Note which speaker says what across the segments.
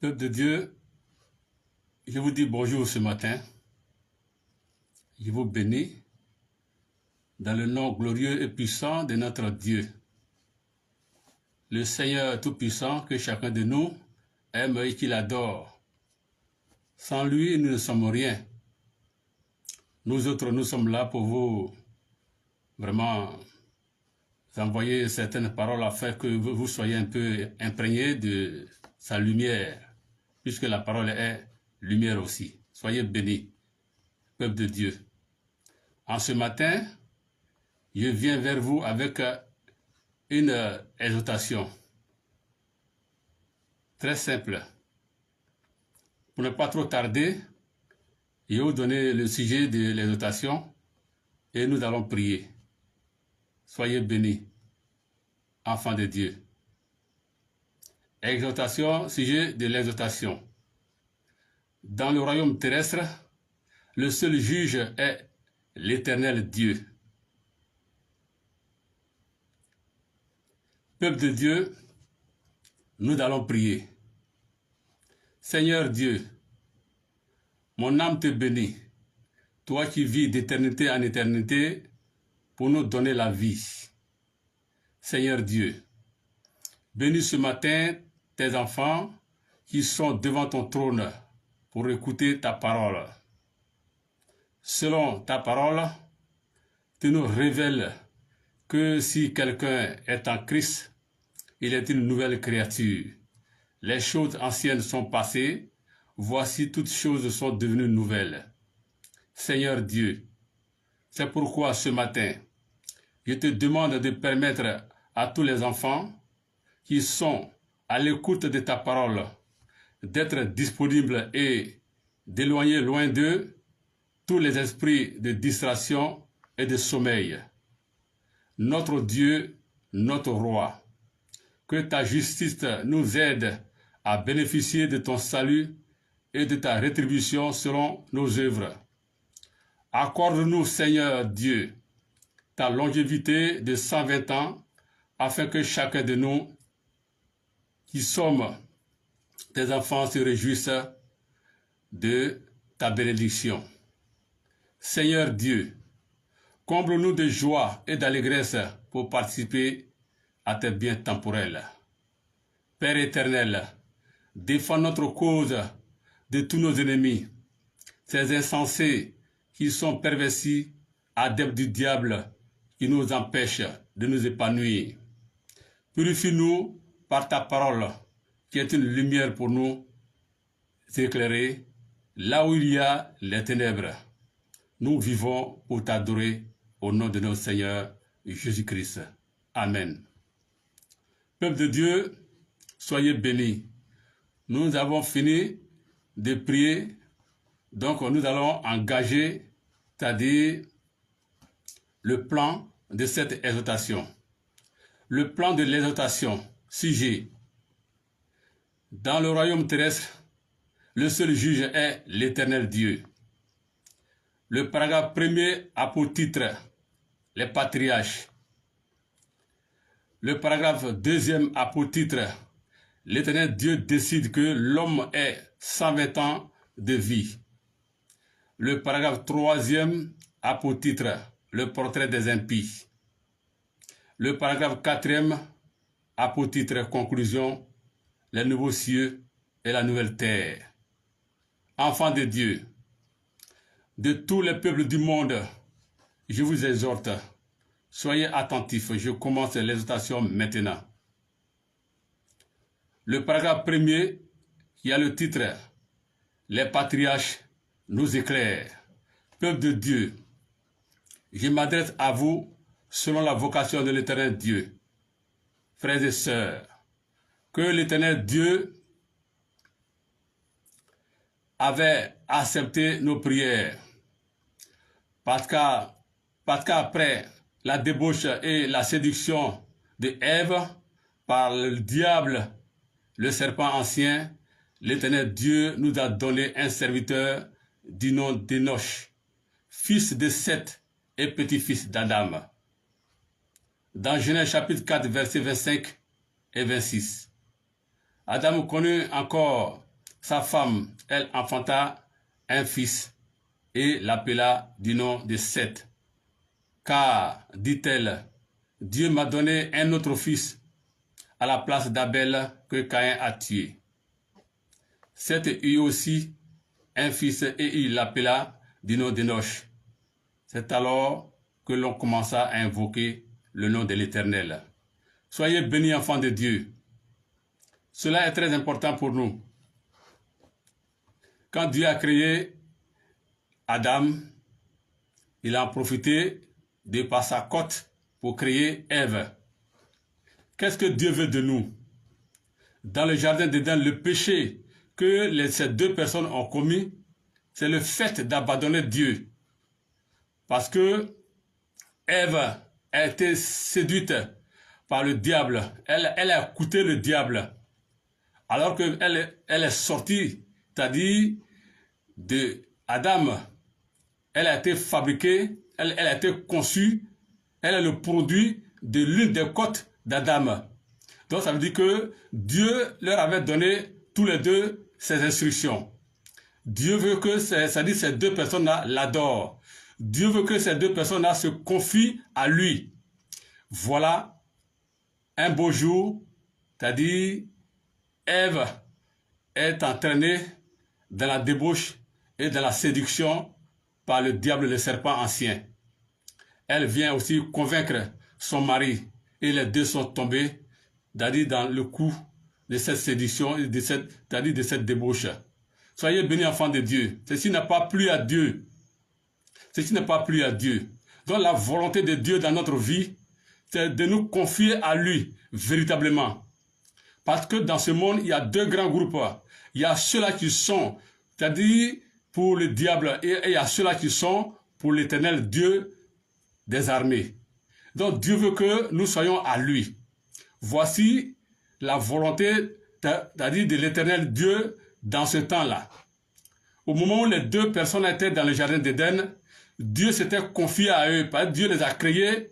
Speaker 1: Peuple de Dieu, je vous dis bonjour ce matin. Je vous bénis dans le nom glorieux et puissant de notre Dieu, le Seigneur Tout-Puissant que chacun de nous aime et qu'il adore. Sans lui, nous ne sommes rien. Nous autres, nous sommes là pour vous vraiment envoyer certaines paroles afin que vous soyez un peu imprégnés de sa lumière, puisque la parole est lumière aussi. Soyez bénis, peuple de Dieu. En ce matin, je viens vers vous avec une exhortation très simple. Pour ne pas trop tarder, je vais vous donner le sujet de l'exhortation et nous allons prier. Soyez bénis, enfants de Dieu. Exhortation, sujet de l'exhortation. Dans le royaume terrestre, le seul juge est l'Éternel Dieu. Peuple de Dieu, nous allons prier. Seigneur Dieu, mon âme te bénit, toi qui vis d'éternité en éternité pour nous donner la vie. Seigneur Dieu, bénis ce matin tes enfants qui sont devant ton trône pour écouter ta parole. Selon ta parole, tu nous révèles que si quelqu'un est en Christ, il est une nouvelle créature. Les choses anciennes sont passées, voici toutes choses sont devenues nouvelles. Seigneur Dieu, c'est pourquoi ce matin, je te demande de permettre à tous les enfants qui sont à l'écoute de ta parole d'être disponibles et d'éloigner loin d'eux tous les esprits de distraction et de sommeil. Notre Dieu, notre Roi, que ta justice nous aide à bénéficier de ton salut et de ta rétribution selon nos œuvres. Accorde-nous, Seigneur Dieu, ta longévité de 120 ans, afin que chacun de nous, qui sommes tes enfants, se réjouisse de ta bénédiction. Seigneur Dieu, comble-nous de joie et d'allégresse pour participer à tes biens temporels. Père éternel, défends notre cause de tous nos ennemis, ces insensés qui sont pervertis, adeptes du diable, qui nous empêchent de nous épanouir. Purifie-nous par ta parole, qui est une lumière pour nous éclairer là où il y a les ténèbres. Nous vivons pour t'adorer au nom de notre Seigneur Jésus-Christ. Amen. Peuple de Dieu, soyez bénis. Nous avons fini de prier, donc nous allons engager, c'est-à-dire le plan de cette exhortation. Le plan de l'exhortation, sujet. Dans le royaume terrestre, le seul juge est l'Éternel Dieu. Le paragraphe premier a pour titre les patriarches. Le paragraphe deuxième a pour titre l'Éternel Dieu décide que l'homme ait 120 ans de vie. Le paragraphe troisième a pour titre le portrait des impies. Le paragraphe quatrième a pour titre conclusion les nouveaux cieux et la nouvelle terre. Enfants de Dieu, de tous les peuples du monde, je vous exhorte, soyez attentifs, je commence l'exhortation maintenant. Le paragraphe premier, qui a le titre « Les patriarches nous éclairent ». Peuple de Dieu, je m'adresse à vous selon la vocation de l'Éternel Dieu. Frères et sœurs, que l'Éternel Dieu avait accepté nos prières. Parce qu'après la débauche et la séduction de Ève par le diable, le serpent ancien, l'Éternel Dieu nous a donné un serviteur du nom d'Enoch, fils de Seth et petit-fils d'Adam. Dans Genèse chapitre 4, versets 25 et 26. Adam connut encore sa femme, elle enfanta un fils et l'appela du nom de Seth. Car, dit-elle, Dieu m'a donné un autre fils à la place d'Abel que Caïn a tué. Seth eut aussi un fils et il l'appela du nom d'Enoch. C'est alors que l'on commença à invoquer le nom de l'Éternel. Soyez bénis, enfants de Dieu. Cela est très important pour nous. Quand Dieu a créé Adam, il a en profité de par sa côte pour créer Ève. Qu'est-ce que Dieu veut de nous? Dans le jardin d'Éden, le péché que ces deux personnes ont commis, c'est le fait d'abandonner Dieu. Parce que Ève a été séduite par le diable. Elle a écouté le diable. Alors qu'elle est sortie, c'est-à-dire de Adam, elle a été fabriquée, elle a été conçue, elle est le produit de l'une des côtes d'Adam. Donc ça veut dire que Dieu leur avait donné tous les deux ses instructions. Dieu veut que ces deux personnes-là l'adorent. Dieu veut que ces deux personnes-là se confient à lui. Voilà un beau jour, c'est-à-dire Ève est entraînée dans la débauche et dans la séduction par le diable, le serpent ancien. Elle vient aussi convaincre son mari et les deux sont tombés, c'est-à-dire dans le coup de cette séduction, c'est-à-dire de cette débauche. Soyez bénis, enfants de Dieu. Ceci n'a pas plu à Dieu. Ceci n'est pas plu à Dieu. Donc la volonté de Dieu dans notre vie, c'est de nous confier à lui, véritablement. Parce que dans ce monde, il y a deux grands groupes. Il y a ceux-là qui sont, c'est-à-dire pour le diable, et il y a ceux-là qui sont pour l'Éternel Dieu des armées. Donc Dieu veut que nous soyons à lui. Voici la volonté, c'est-à-dire de l'Éternel Dieu dans ce temps-là. Au moment où les deux personnes étaient dans le jardin d'Éden, Dieu s'était confié à eux, parce que Dieu les a créés,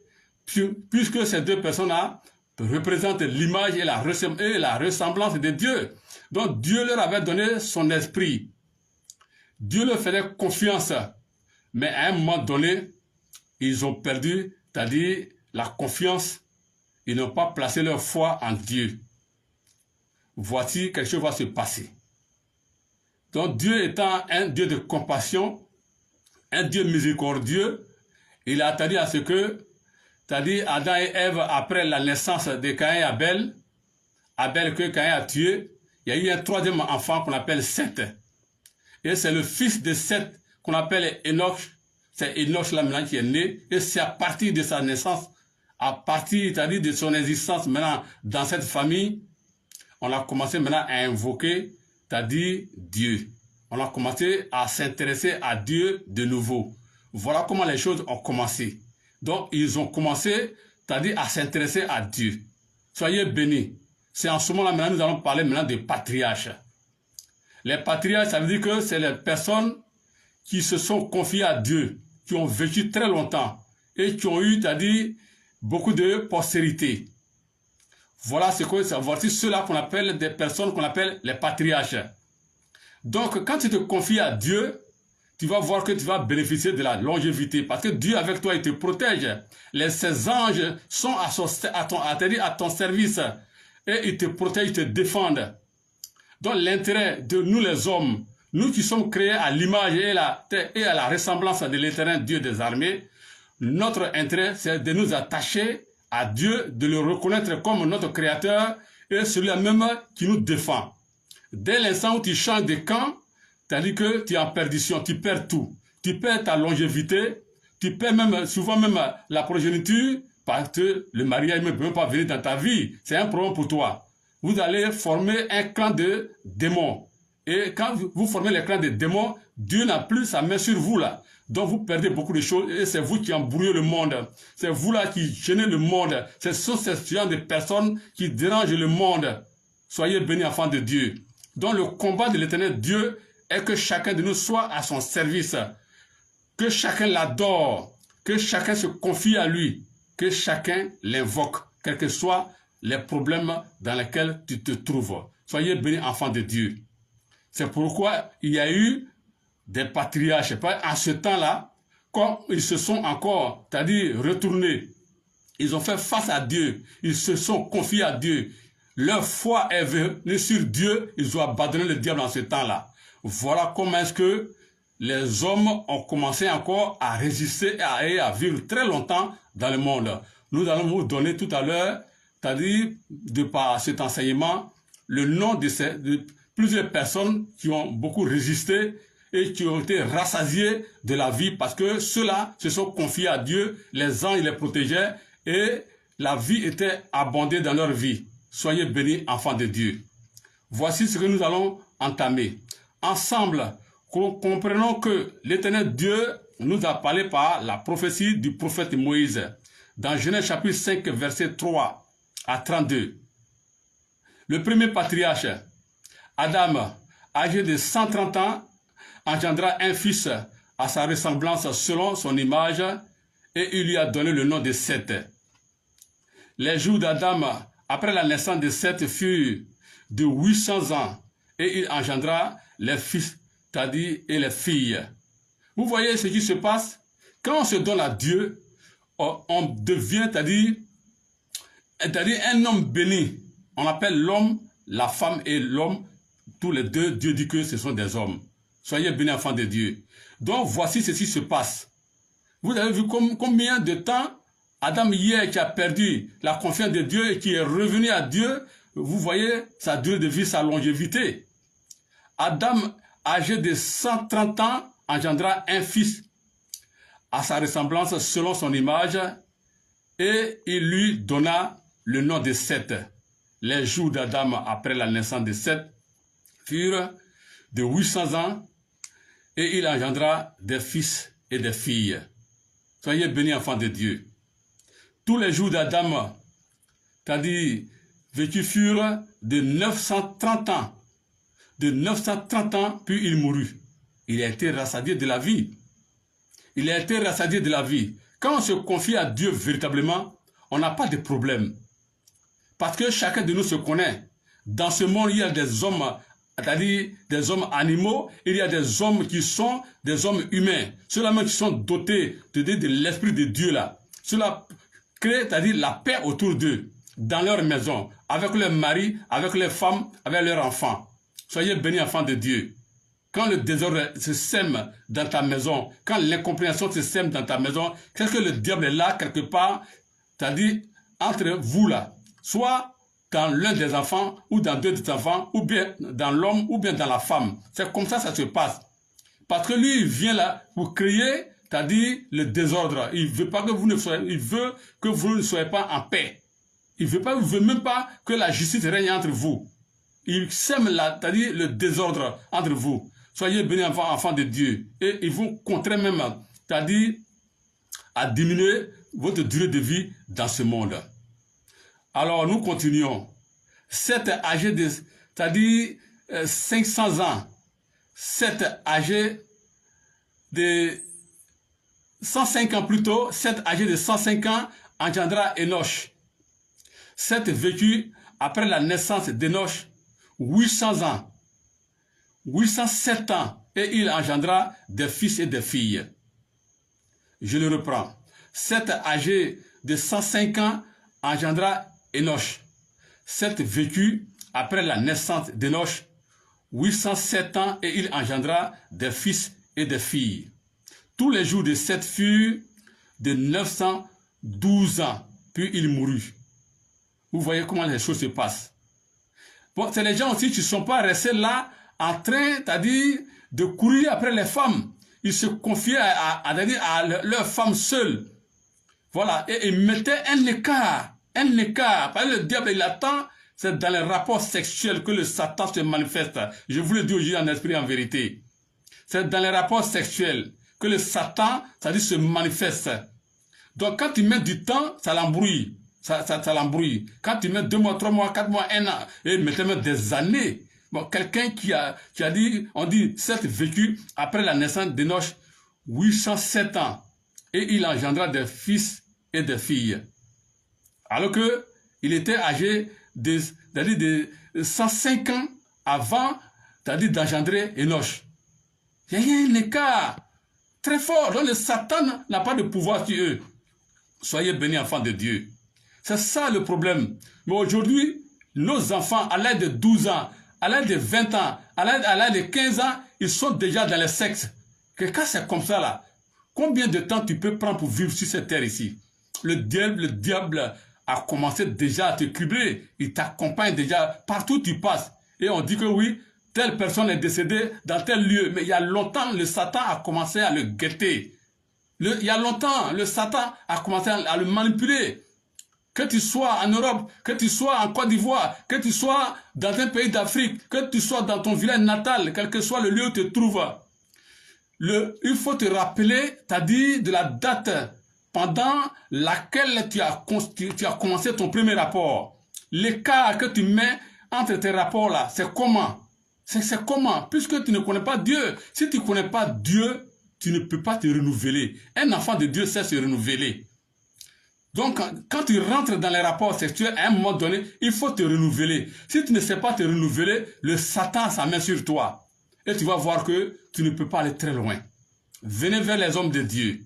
Speaker 1: puisque ces deux personnes-là représentent l'image et la ressemblance de Dieu. Donc Dieu leur avait donné son esprit. Dieu leur faisait confiance. Mais à un moment donné, ils ont perdu, c'est-à-dire la confiance. Ils n'ont pas placé leur foi en Dieu. Voici, quelque chose va se passer. Donc Dieu étant un Dieu de compassion, un Dieu miséricordieux, il a attendu à ce que, c'est-à-dire Adam et Ève, après la naissance de Caïn et Abel que Caïn a tué, il y a eu un troisième enfant qu'on appelle Seth. Et c'est le fils de Seth qu'on appelle Enoch. C'est Enoch là maintenant qui est né. Et c'est à partir de sa naissance, à partir, c'est-à-dire de son existence maintenant dans cette famille, on a commencé maintenant à invoquer, c'est-à-dire Dieu. On a commencé à s'intéresser à Dieu de nouveau. Voilà comment les choses ont commencé. Donc, ils ont commencé, c'est-à-dire à s'intéresser à Dieu. Soyez bénis. C'est en ce moment-là, maintenant, nous allons parler maintenant des patriarches. Les patriarches, ça veut dire que c'est les personnes qui se sont confiées à Dieu, qui ont vécu très longtemps et qui ont eu, c'est-à-dire, beaucoup de postérité. Voilà ce que c'est. Voici ceux-là qu'on appelle des personnes qu'on appelle les patriarches. Donc, quand tu te confies à Dieu, tu vas voir que tu vas bénéficier de la longévité parce que Dieu avec toi, il te protège. Ses anges sont à ton service et ils te protègent, ils te défendent. Donc, l'intérêt de nous les hommes, nous qui sommes créés à l'image et à la ressemblance de l'Éternel Dieu des armées, notre intérêt, c'est de nous attacher à Dieu, de le reconnaître comme notre Créateur et celui-là même qui nous défend. Dès l'instant où tu changes de camp, c'est-à-dire que tu es en perdition, tu perds tout. Tu perds ta longévité, tu perds même, souvent même la progéniture, parce que le mariage ne peut même pas venir dans ta vie. C'est un problème pour toi. Vous allez former un clan de démons. Et quand vous formez le clan de démons, Dieu n'a plus sa main sur vous là. Donc vous perdez beaucoup de choses et c'est vous qui embrouillez le monde. C'est vous là qui gênez le monde. Ce sont ces genre de personnes qui dérangent le monde. Soyez bénis, enfants de Dieu. Donc le combat de l'Éternel Dieu est que chacun de nous soit à son service. Que chacun l'adore. Que chacun se confie à lui. Que chacun l'invoque. Quels que soient les problèmes dans lesquels tu te trouves. Soyez bénis, enfants de Dieu. C'est pourquoi il y a eu des patriarches. En ce temps-là, quand ils se sont encore, c'est-à-dire retournés, ils ont fait face à Dieu, ils se sont confiés à Dieu. Leur foi est venue sur Dieu, ils ont abandonné le diable en ce temps-là. Voilà comment est-ce que les hommes ont commencé encore à résister et à vivre très longtemps dans le monde. Nous allons vous donner tout à l'heure, c'est-à-dire de par cet enseignement, le nom de plusieurs personnes qui ont beaucoup résisté et qui ont été rassasiés de la vie parce que ceux-là se sont confiés à Dieu, les anges les protégeaient et la vie était abondée dans leur vie. Soyez bénis, enfants de Dieu. Voici ce que nous allons entamer. Ensemble, comprenons que l'Éternel Dieu nous a parlé par la prophétie du prophète Moïse. Dans Genèse chapitre 5, verset 3 à 32. Le premier patriarche, Adam, âgé de 130 ans, engendra un fils à sa ressemblance selon son image et il lui a donné le nom de Seth. Les jours d'Adam après la naissance de Seth furent de 800 ans et il engendra les fils, c'est-à-dire et les filles. Vous voyez ce qui se passe? Quand on se donne à Dieu, on devient, c'est-à-dire un homme béni. On appelle l'homme, la femme et l'homme, tous les deux, Dieu dit que ce sont des hommes. Soyez bénis, enfants de Dieu. Donc, voici ce qui se passe. Vous avez vu combien de temps Adam hier qui a perdu la confiance de Dieu et qui est revenu à Dieu, vous voyez sa durée de vie, sa longévité. Adam, âgé de 130 ans, engendra un fils à sa ressemblance selon son image et il lui donna le nom de Seth. Les jours d'Adam après la naissance de Seth furent de 800 ans et il engendra des fils et des filles. Soyez bénis, enfants de Dieu. Tous les jours d'Adam, c'est-à-dire vécus furent de 930 ans. De 930 ans, puis il mourut. Il a été rassasié de la vie. Il a été rassasié de la vie. Quand on se confie à Dieu véritablement, on n'a pas de problème. Parce que chacun de nous se connaît. Dans ce monde, il y a des hommes, c'est-à-dire des hommes animaux, il y a des hommes qui sont des hommes humains. Ceux-là même qui sont dotés de l'esprit de Dieu là. Ceux-là créent, c'est-à-dire la paix autour d'eux, dans leur maison, avec leurs maris, avec leurs femmes, avec leurs enfants. Soyez bénis, enfants de Dieu. Quand le désordre se sème dans ta maison, quand l'incompréhension se sème dans ta maison, qu'est-ce que le diable est là, quelque part, c'est-à-dire entre vous là, soit dans l'un des enfants, ou dans deux des enfants, ou bien dans l'homme, ou bien dans la femme. C'est comme ça se passe. Parce que lui, il vient là pour créer, c'est-à-dire le désordre. Il veut pas que vous ne soyez, il veut que vous ne soyez pas en paix. Il veut même pas que la justice règne entre vous. Il sème là, c'est-à-dire le désordre entre vous. Soyez bénis, enfants de Dieu. Et ils vont contrer même, c'est-à-dire à diminuer votre durée de vie dans ce monde. Alors, nous continuons. Seth âgé de, c'est-à-dire 500 ans. Seth âgé de 105 ans plus tôt, Seth âgé de 105 ans, engendra Enoch. Seth vécut après la naissance d'Enoch 800 ans. 807 ans, et il engendra des fils et des filles. Je le reprends. Seth âgé de 105 ans engendra Enoch. Seth vécut après la naissance d'Enoch 807 ans et il engendra des fils et des filles. Tous les jours de Seth furent de 912 ans, puis il mourut. Vous voyez comment les choses se passent. Bon, c'est les gens aussi qui ne sont pas restés là en train, c'est-à-dire de courir après les femmes. Ils se confiaient à leurs femmes seules. Voilà, et ils mettaient un écart. Parce que le diable, il attend, c'est dans les rapports sexuels que le Satan se manifeste. Je vous le dis aujourd'hui en esprit, en vérité. C'est dans les rapports sexuels que le Satan, c'est-à-dire se manifeste. Donc quand il met du temps, ça l'embrouille. Ça l'embrouille. Quand il met 2 mois, 3 mois, 4 mois, 1 an, et il mettait même des années. Bon, quelqu'un qui a dit, on dit, Seth vécu après la naissance d'Enoch 807 ans. Et il engendra des fils et des filles. Alors que il était âgé de 105 ans avant, c'est-à-dire d'engendrer Enoch. Il y a un écart très fort. Donc le Satan n'a pas de pouvoir sur eux. Soyez bénis, enfants de Dieu. C'est ça le problème. Mais aujourd'hui, nos enfants, à l'âge de 12 ans, à l'âge de 20 ans, à l'âge de 15 ans, ils sont déjà dans le sexe. Que quand c'est comme ça là, combien de temps tu peux prendre pour vivre sur cette terre ici? Le diable a commencé déjà à te cribler. Il t'accompagne déjà partout où tu passes. Et on dit que oui, telle personne est décédée dans tel lieu. Mais il y a longtemps, le Satan a commencé à le guetter. Il y a longtemps, le Satan a commencé à le manipuler. Que tu sois en Europe, que tu sois en Côte d'Ivoire, que tu sois dans un pays d'Afrique, que tu sois dans ton village natal, quel que soit le lieu où tu te trouves. Il faut te rappeler, c'est-à-dire de la date pendant laquelle tu as commencé ton premier rapport. L'écart que tu mets entre tes rapports là, c'est comment? C'est comment? Puisque tu ne connais pas Dieu. Si tu ne connais pas Dieu, tu ne peux pas te renouveler. Un enfant de Dieu sait se renouveler. Donc, quand tu rentres dans les rapports sexuels, à un moment donné, il faut te renouveler. Si tu ne sais pas te renouveler, le Satan sa main sur toi. Et tu vas voir que tu ne peux pas aller très loin. Venez vers les hommes de Dieu.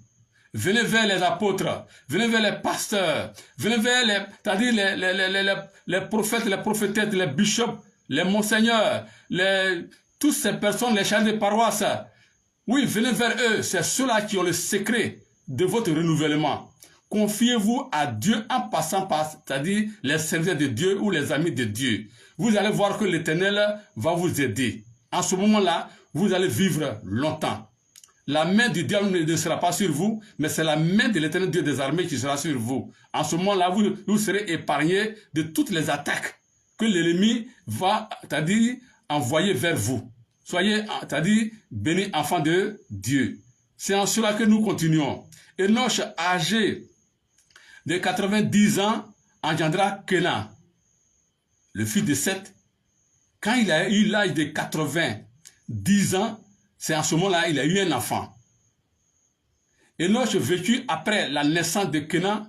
Speaker 1: Venez vers les apôtres. Venez vers les pasteurs. Venez vers les prophètes, les prophétesses, les bishops, les monseigneurs, toutes ces personnes, les chefs de paroisse. Oui, venez vers eux. C'est ceux-là qui ont le secret de votre renouvellement. Confiez-vous à Dieu en passant par, c'est-à-dire les serviteurs de Dieu ou les amis de Dieu. Vous allez voir que l'Éternel va vous aider. En ce moment-là, vous allez vivre longtemps. La main du diable ne sera pas sur vous, mais c'est la main de l'Éternel Dieu des armées qui sera sur vous. En ce moment-là, vous serez épargnés de toutes les attaques que l'ennemi va, c'est-à-dire, envoyer vers vous. Soyez, c'est-à-dire, bénis enfants de Dieu. C'est en cela que nous continuons. Enoch, âgé de 90 ans, engendra Kenan, le fils de Seth. Quand il a eu l'âge de 90 ans, c'est en ce moment-là qu'il a eu un enfant. Enoch vécut après la naissance de Kenan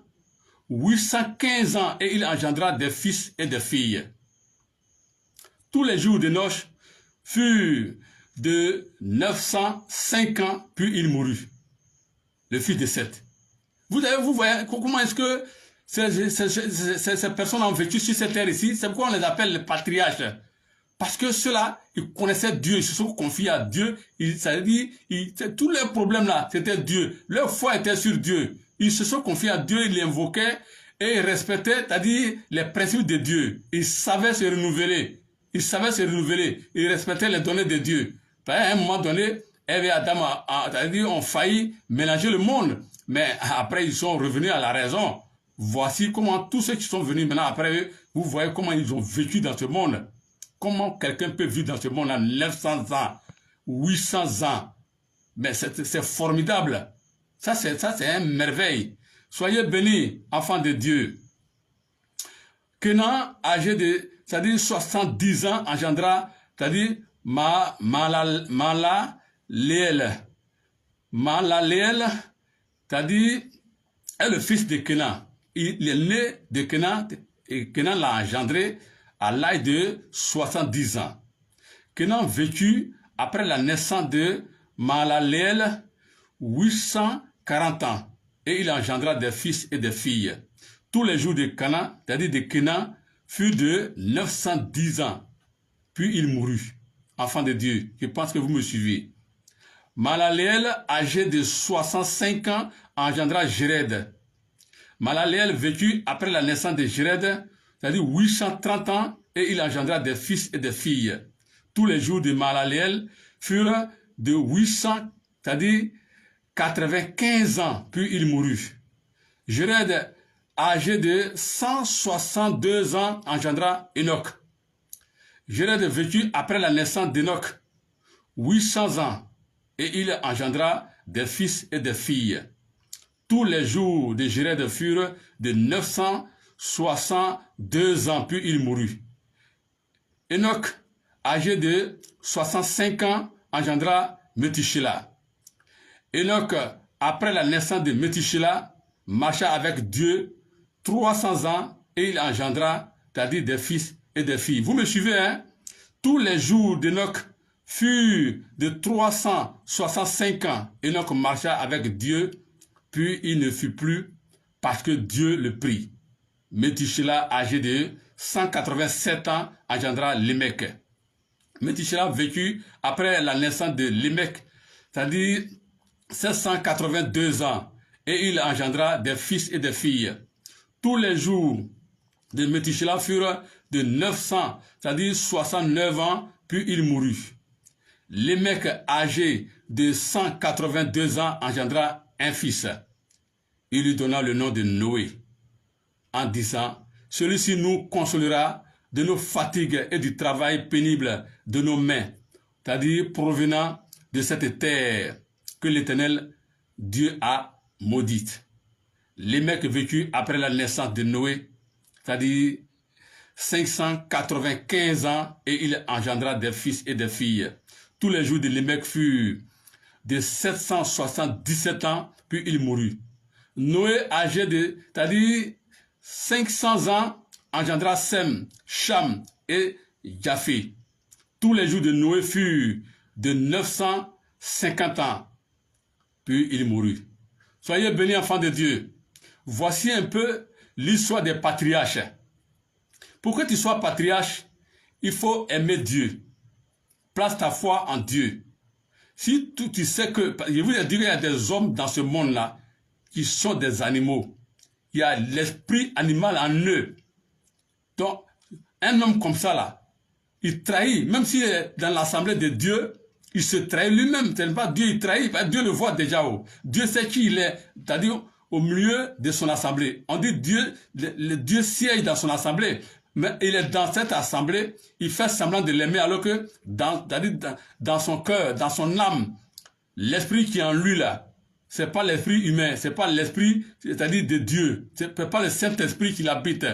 Speaker 1: 815 ans et il engendra des fils et des filles. Tous les jours d'Enoch furent de 905 ans, puis il mourut, le fils de Seth. Vous voyez comment est-ce que ces personnes ont vécu sur cette terre ici? C'est pourquoi on les appelle les patriarches. Parce que ceux-là, ils connaissaient Dieu, ils se sont confiés à Dieu. Ça veut dire, tous leurs problèmes là, c'était Dieu. Leur foi était sur Dieu. Ils se sont confiés à Dieu, ils l'invoquaient et ils respectaient, c'est-à-dire les principes de Dieu. Ils savaient se renouveler. Ils savaient se renouveler. Ils respectaient les données de Dieu. À un moment donné, Ève et Adam ont failli mélanger le monde. Mais après, ils sont revenus à la raison. Voici comment tous ceux qui sont venus maintenant après eux, vous voyez comment ils ont vécu dans ce monde. Comment quelqu'un peut vivre dans ce monde à 900 ans, 800 ans. Mais c'est formidable. Ça, c'est une merveille. Soyez bénis, enfants de Dieu. Kenan, âgé de, c'est-à-dire 70 ans, engendra, c'est-à-dire Mahalaleel. Mahalaleel, c'est-à-dire, est le fils de Kenan. Il est né de Kenan, et Kenan l'a engendré à l'âge de 70 ans. Kenan vécut après la naissance de Mahalaleel 840 ans et il engendra des fils et des filles. Tous les jours de Kenan, c'est-à-dire de Kenan, furent de 910 ans. Puis il mourut. Enfant de Dieu, je pense que vous me suivez. Mahalaleel, âgé de 65 ans, engendra Jéred. Mahalaleel vécut après la naissance de Jéred, c'est-à-dire 830 ans, et il engendra des fils et des filles. Tous les jours de Mahalaleel furent de 800, c'est-à-dire 95 ans, puis il mourut. Jéred, âgé de 162 ans, engendra Enoch. Jéred vécut après la naissance d'Enoch 800 ans, et il engendra des fils et des filles. Tous les jours de Jéred furent de 962 ans, puis il mourut. Enoch, âgé de 65 ans, engendra Métusélah. Enoch, après la naissance de Métusélah, marcha avec Dieu 300 ans et il engendra, c'est-à-dire des fils et des filles. Vous me suivez, hein? Tous les jours d'Enoch fut de 365 ans. Enoch marcha avec Dieu, puis il ne fut plus parce que Dieu le prit. Métusélah, âgé de 187 ans, engendra Lémec. Métusélah vécut après la naissance de Lémec, c'est-à-dire 782 ans, et il engendra des fils et des filles. Tous les jours de Métusélah furent de 900, c'est-à-dire 69 ans, puis il mourut. Lémec, âgé de 182 ans, engendra un fils. Il lui donna le nom de Noé, en disant, celui-ci nous consolera de nos fatigues et du travail pénible de nos mains, c'est-à-dire provenant de cette terre que l'Éternel Dieu a maudite. Lémec vécut après la naissance de Noé, c'est-à-dire 595 ans, et il engendra des fils et des filles. Tous les jours de Lémec furent de 777 ans, puis il mourut. Noé, âgé de, c'est-à-dire 500 ans, engendra Sem, Cham et Japhé. Tous les jours de Noé furent de 950 ans, puis il mourut. Soyez bénis, enfants de Dieu. Voici un peu l'histoire des patriarches. Pour que tu sois patriarche, il faut aimer Dieu. Place ta foi en Dieu. Si tu sais que, je vous ai dit qu'il y a des hommes dans ce monde-là qui sont des animaux. Il y a l'esprit animal en eux. Donc, un homme comme ça, là, il trahit, même s'il est dans l'assemblée de Dieu, il se trahit lui-même. C'est pas Dieu, il trahit. Dieu le voit déjà. Dieu sait qui il est, c'est-à-dire au milieu de son assemblée. On dit Dieu, le Dieu siège dans son assemblée. Mais il est dans cette assemblée, il fait semblant de l'aimer alors que dans son cœur, dans son âme, l'esprit qui est en lui là, c'est pas l'esprit humain, c'est pas l'esprit, c'est-à-dire de Dieu, c'est pas le Saint-Esprit qui l'habite.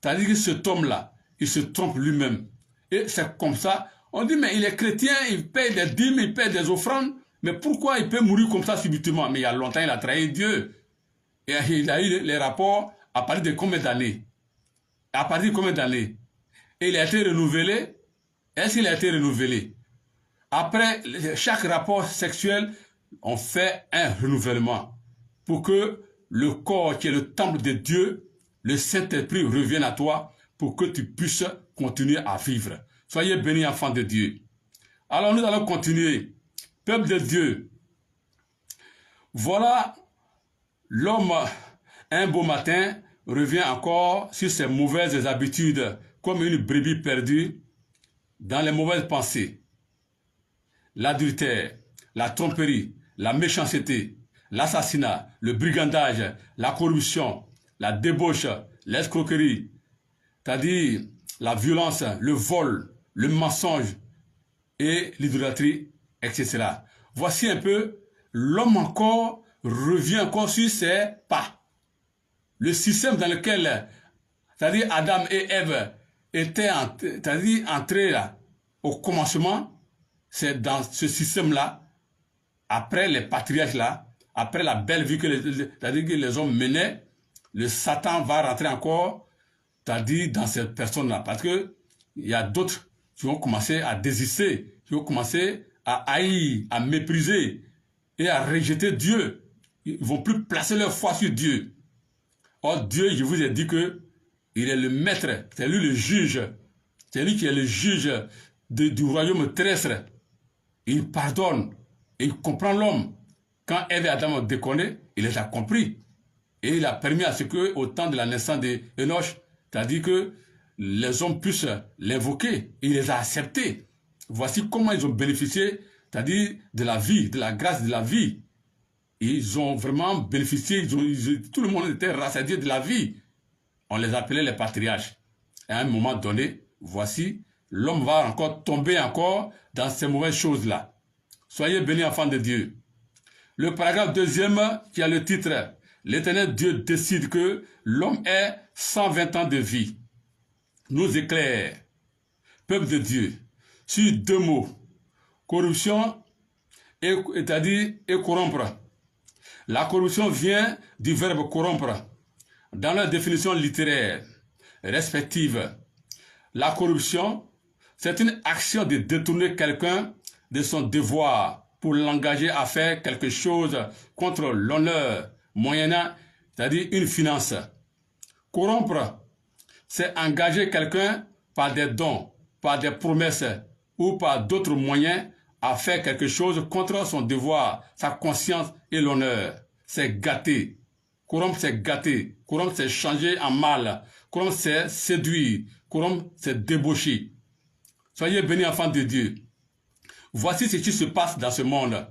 Speaker 1: C'est-à-dire que cet homme-là, il se trompe lui-même. Et c'est comme ça, on dit mais il est chrétien, il paye des dîmes, il paye des offrandes, mais pourquoi il peut mourir comme ça subitement? Mais il y a longtemps, il a trahi Dieu. Et il a eu les rapports à partir de combien d'années? À partir de combien d'années? Et il a été renouvelé? Est-ce qu'il a été renouvelé? Après chaque rapport sexuel, on fait un renouvellement pour que le corps qui est le temple de Dieu, le Saint-Esprit revienne à toi pour que tu puisses continuer à vivre. Soyez bénis, enfants de Dieu. Alors nous allons continuer. Peuple de Dieu, voilà l'homme un beau matin revient encore sur ses mauvaises habitudes comme une brebis perdue dans les mauvaises pensées. L'adultère, la tromperie, la méchanceté, l'assassinat, le brigandage, la corruption, la débauche, l'escroquerie, c'est-à-dire la violence, le vol, le mensonge et l'idolâtrie, etc. Voici un peu, l'homme encore revient encore sur ses pas. Le système dans lequel, c'est-à-dire Adam et Ève étaient entrés là, au commencement, c'est dans ce système-là, après les patriarches là, après la belle vie que les hommes menaient, le Satan va rentrer encore, c'est-à-dire dans cette personne-là, parce que il y a d'autres qui vont commencer à désister, qui vont commencer à haïr, à mépriser et à rejeter Dieu. Ils ne vont plus placer leur foi sur Dieu. Or, Dieu, je vous ai dit que il est le maître, c'est lui le juge. C'est lui qui est le juge du royaume terrestre. Il pardonne, il comprend l'homme. Quand Ève et Adam ont déconné, il les a compris. Et il a permis à ce que, au temps de la naissance d'Enoch, c'est-à-dire que les hommes puissent l'invoquer. Il les a acceptés. Voici comment ils ont bénéficié, c'est-à-dire de la vie, de la grâce de la vie. Ils ont vraiment bénéficié, tout le monde était rassasié de la vie. On les appelait les patriarches. Et à un moment donné, voici, l'homme va encore tomber encore dans ces mauvaises choses-là. Soyez bénis, enfants de Dieu. Le paragraphe 2e, qui a le titre « L'Éternel Dieu décide que l'homme ait 120 ans de vie ». Nous éclaire, peuple de Dieu, sur 2 mots. Corruption, c'est-à-dire et corrompre. La corruption vient du verbe corrompre. Dans la définition littéraire respective, la corruption, c'est une action de détourner quelqu'un de son devoir pour l'engager à faire quelque chose contre l'honneur, moyennant, c'est-à-dire une finance. Corrompre, c'est engager quelqu'un par des dons, par des promesses ou par d'autres moyens à faire quelque chose contre son devoir, sa conscience et l'honneur. C'est gâter. Corrompre, c'est gâter. Corrompre, c'est changer en mal. Corrompre, c'est séduire. Corrompre, c'est débaucher. Soyez bénis, enfants de Dieu. Voici ce qui se passe dans ce monde.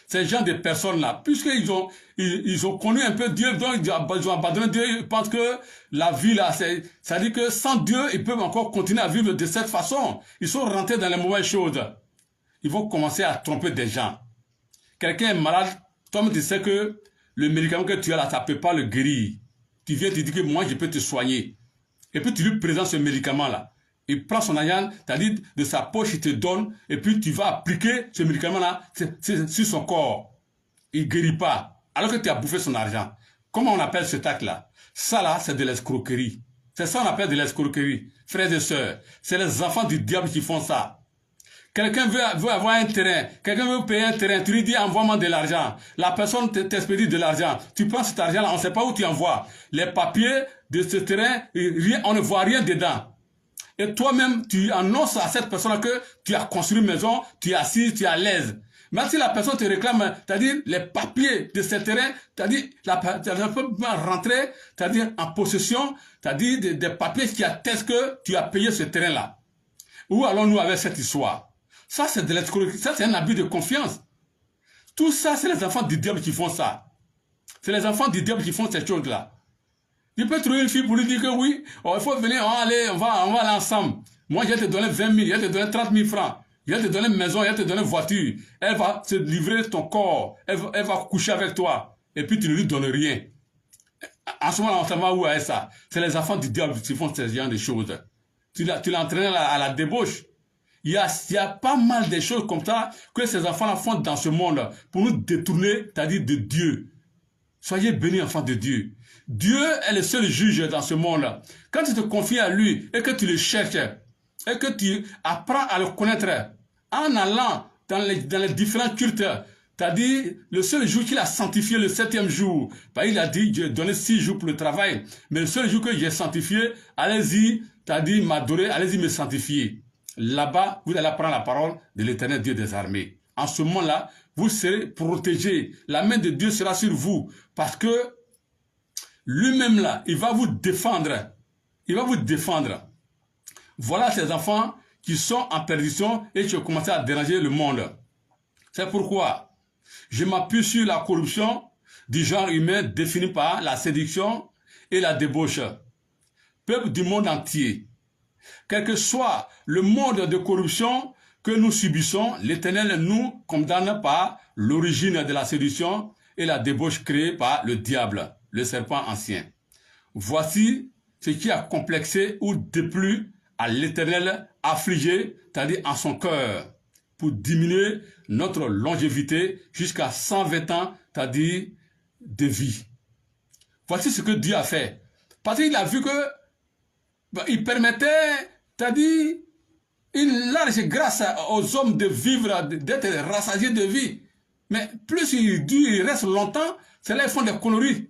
Speaker 1: Ces gens de personnes-là, puisqu'ils ont connu un peu Dieu, donc ils ont abandonné Dieu, ils pensent que la vie là, ça dit que sans Dieu, ils peuvent encore continuer à vivre de cette façon. Ils sont rentrés dans les mauvaises choses. Ils vont commencer à tromper des gens. Quelqu'un est malade, toi tu sais que le médicament que tu as là, ça ne peut pas le guérir. Tu viens te dire que moi je peux te soigner. Et puis tu lui présentes ce médicament-là. Il prend son argent, c'est-à-dire de sa poche, il te donne, et puis tu vas appliquer ce médicament-là sur son corps. Il ne guérit pas, alors que tu as bouffé son argent. Comment on appelle cet acte-là? Ça là, c'est de l'escroquerie. C'est ça qu'on appelle de l'escroquerie. Frères et sœurs, c'est les enfants du diable qui font ça. Quelqu'un veut avoir un terrain, quelqu'un veut payer un terrain, tu lui dis envoie-moi de l'argent. La personne t'expédie de l'argent. Tu prends cet argent-là, on ne sait pas où tu envoies. Les papiers de ce terrain, on ne voit rien dedans. Et toi-même, tu annonces à cette personne que tu as construit une maison, tu es assis, tu es à l'aise. Même si la personne te réclame, c'est-à-dire les papiers de ce terrain, c'est-à-dire la personne peut rentrer, c'est-à-dire en possession, c'est-à-dire des papiers qui attestent que tu as payé ce terrain-là. Où allons-nous avec cette histoire? Ça, c'est de l'escroquerie, ça, c'est un abus de confiance. Tout ça, c'est les enfants du diable qui font ça. C'est les enfants du diable qui font ces choses-là. Il peut trouver une fille pour lui dire que oui, oh, il faut venir, on va aller ensemble. Moi, je vais te donner 20 000, je vais te donner 30 000 francs. Je vais te donner une maison, je vais te donner une voiture. Elle va se livrer ton corps. Elle va coucher avec toi. Et puis, tu ne lui donnes rien. En ce moment, on s'en va où avec ça? C'est les enfants du diable qui font ce genre de choses. Tu l'as entraîné à la débauche. Il y a pas mal de choses comme ça que ces enfants-là font dans ce monde pour nous détourner, c'est-à-dire de Dieu. Soyez bénis, enfants de Dieu. Dieu est le seul juge dans ce monde. Quand tu te confies à lui et que tu le cherches et que tu apprends à le connaître en allant dans les différents cultes, c'est-à-dire le seul jour qu'il a sanctifié, le 7e jour, il a dit, j'ai donné 6 jours pour le travail, mais le seul jour que j'ai sanctifié, allez-y, c'est-à-dire m'adorer, allez-y me sanctifier. Là-bas, vous allez apprendre la parole de l'Éternel Dieu des armées. En ce moment-là, vous serez protégés. La main de Dieu sera sur vous parce que lui-même là, il va vous défendre. Il va vous défendre. Voilà ces enfants qui sont en perdition et qui ont commencé à déranger le monde. C'est pourquoi je m'appuie sur la corruption du genre humain définie par la séduction et la débauche. Peuple du monde entier, quel que soit le mode de corruption que nous subissons, l'Éternel nous condamne par l'origine de la séduction et la débauche créée par le diable, le serpent ancien. Voici ce qui a complexé ou déplu à l'Éternel affligé, c'est-à-dire en son cœur, pour diminuer notre longévité jusqu'à 120 ans, c'est-à-dire de vie. Voici ce que Dieu a fait. Parce qu'il a vu que il permettait, c'est-à-dire une large grâce aux hommes de vivre, d'être rassasiés de vie. Mais plus il reste longtemps, c'est là qu'ils font des conneries.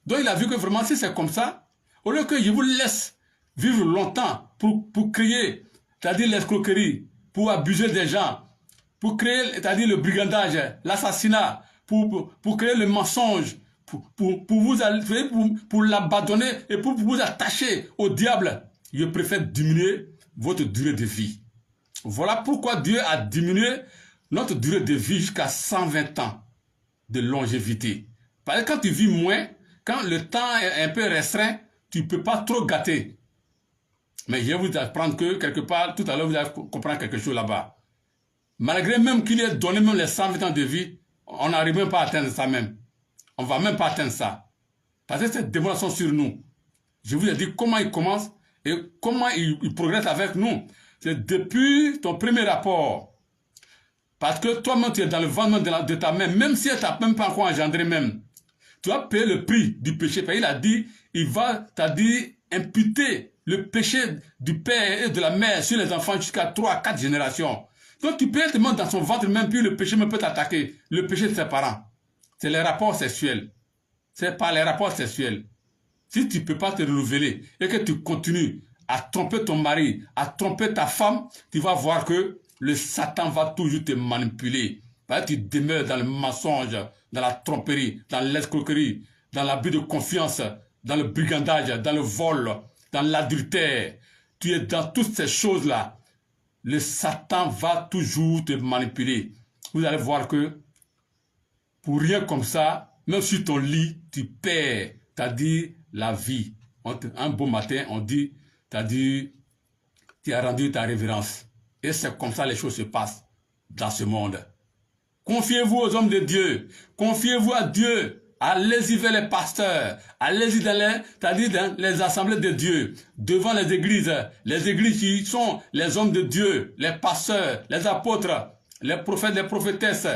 Speaker 1: Donc il a vu que vraiment si c'est comme ça, au lieu que je vous laisse vivre longtemps pour créer, c'est-à-dire l'escroquerie, pour abuser des gens, pour créer, c'est-à-dire le brigandage, l'assassinat, pour créer le mensonge, pour l'abandonner et pour vous attacher au diable, je préfère diminuer votre durée de vie. Voilà pourquoi Dieu a diminué notre durée de vie jusqu'à 120 ans de longévité. Parce que quand tu vis moins, quand le temps est un peu restreint, tu ne peux pas trop gâter. Mais je vais vous apprendre que quelque part, tout à l'heure, vous allez comprendre quelque chose là-bas. Malgré même qu'il ait donné même les 120 ans de vie, on n'arrive même pas à atteindre ça même. On ne va même pas atteindre ça. Parce que cette démonstration sur nous. Je vous ai dit comment il commence et comment il progresse avec nous. C'est depuis ton premier rapport. Parce que toi-même, tu es dans le ventre de ta mère, même si elle ne t'a même pas encore engendré même. Tu as payé le prix du péché. Il a dit, il va, c'est-à-dire, imputer le péché du père et de la mère sur les enfants jusqu'à 3 à 4 générations. Donc tu peux être même dans son ventre, même puis le péché même peut t'attaquer. Le péché de ses parents. C'est les rapports sexuels. C'est par les rapports sexuels. Si tu ne peux pas te renouveler et que tu continues à tromper ton mari, à tromper ta femme, tu vas voir que le Satan va toujours te manipuler. Tu demeures dans le mensonge, dans la tromperie, dans l'escroquerie, dans l'abus de confiance, dans le brigandage, dans le vol, dans l'adultère. Tu es dans toutes ces choses-là. Le Satan va toujours te manipuler. Vous allez voir que pour rien comme ça, même sur ton lit, tu perds, c'est-à-dire la vie. Un beau matin, on dit, c'est-à-dire, tu as rendu ta révérence. Et c'est comme ça les choses se passent dans ce monde. Confiez-vous aux hommes de Dieu. Confiez-vous à Dieu. Allez-y vers les pasteurs. Allez-y dans les assemblées de Dieu. Devant les églises qui sont les hommes de Dieu, les pasteurs, les apôtres, les prophètes, les prophétesses.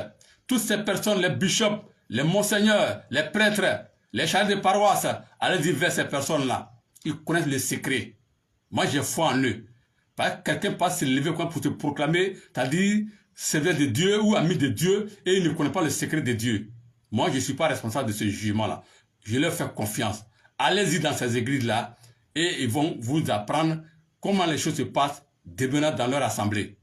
Speaker 1: Toutes ces personnes, les bishops, les monseigneurs, les prêtres, les chargés de paroisse, allez-y vers ces personnes-là. Ils connaissent les secrets. Moi, j'ai foi en eux. Quelqu'un passe se lever pour te proclamer, c'est-à-dire serviteur de Dieu ou ami de Dieu, et il ne connaît pas le secret de Dieu. Moi, je ne suis pas responsable de ce jugement-là. Je leur fais confiance. Allez-y dans ces églises-là, et ils vont vous apprendre comment les choses se passent devenant dans leur assemblée.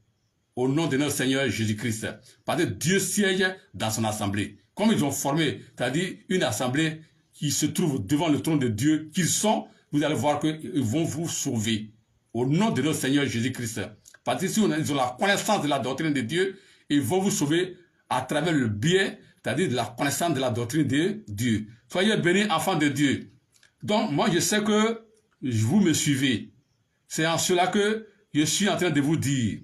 Speaker 1: Au nom de notre Seigneur Jésus-Christ. Parce que Dieu siège dans son assemblée. Comme ils ont formé, c'est-à-dire une assemblée qui se trouve devant le trône de Dieu, qu'ils sont, vous allez voir qu'ils vont vous sauver. Au nom de notre Seigneur Jésus-Christ. Parce que si ils ont la connaissance de la doctrine de Dieu, ils vont vous sauver à travers le biais, c'est-à-dire de la connaissance de la doctrine de Dieu. Soyez bénis, enfants de Dieu. Donc, moi, je sais que vous me suivez. C'est en cela que je suis en train de vous dire,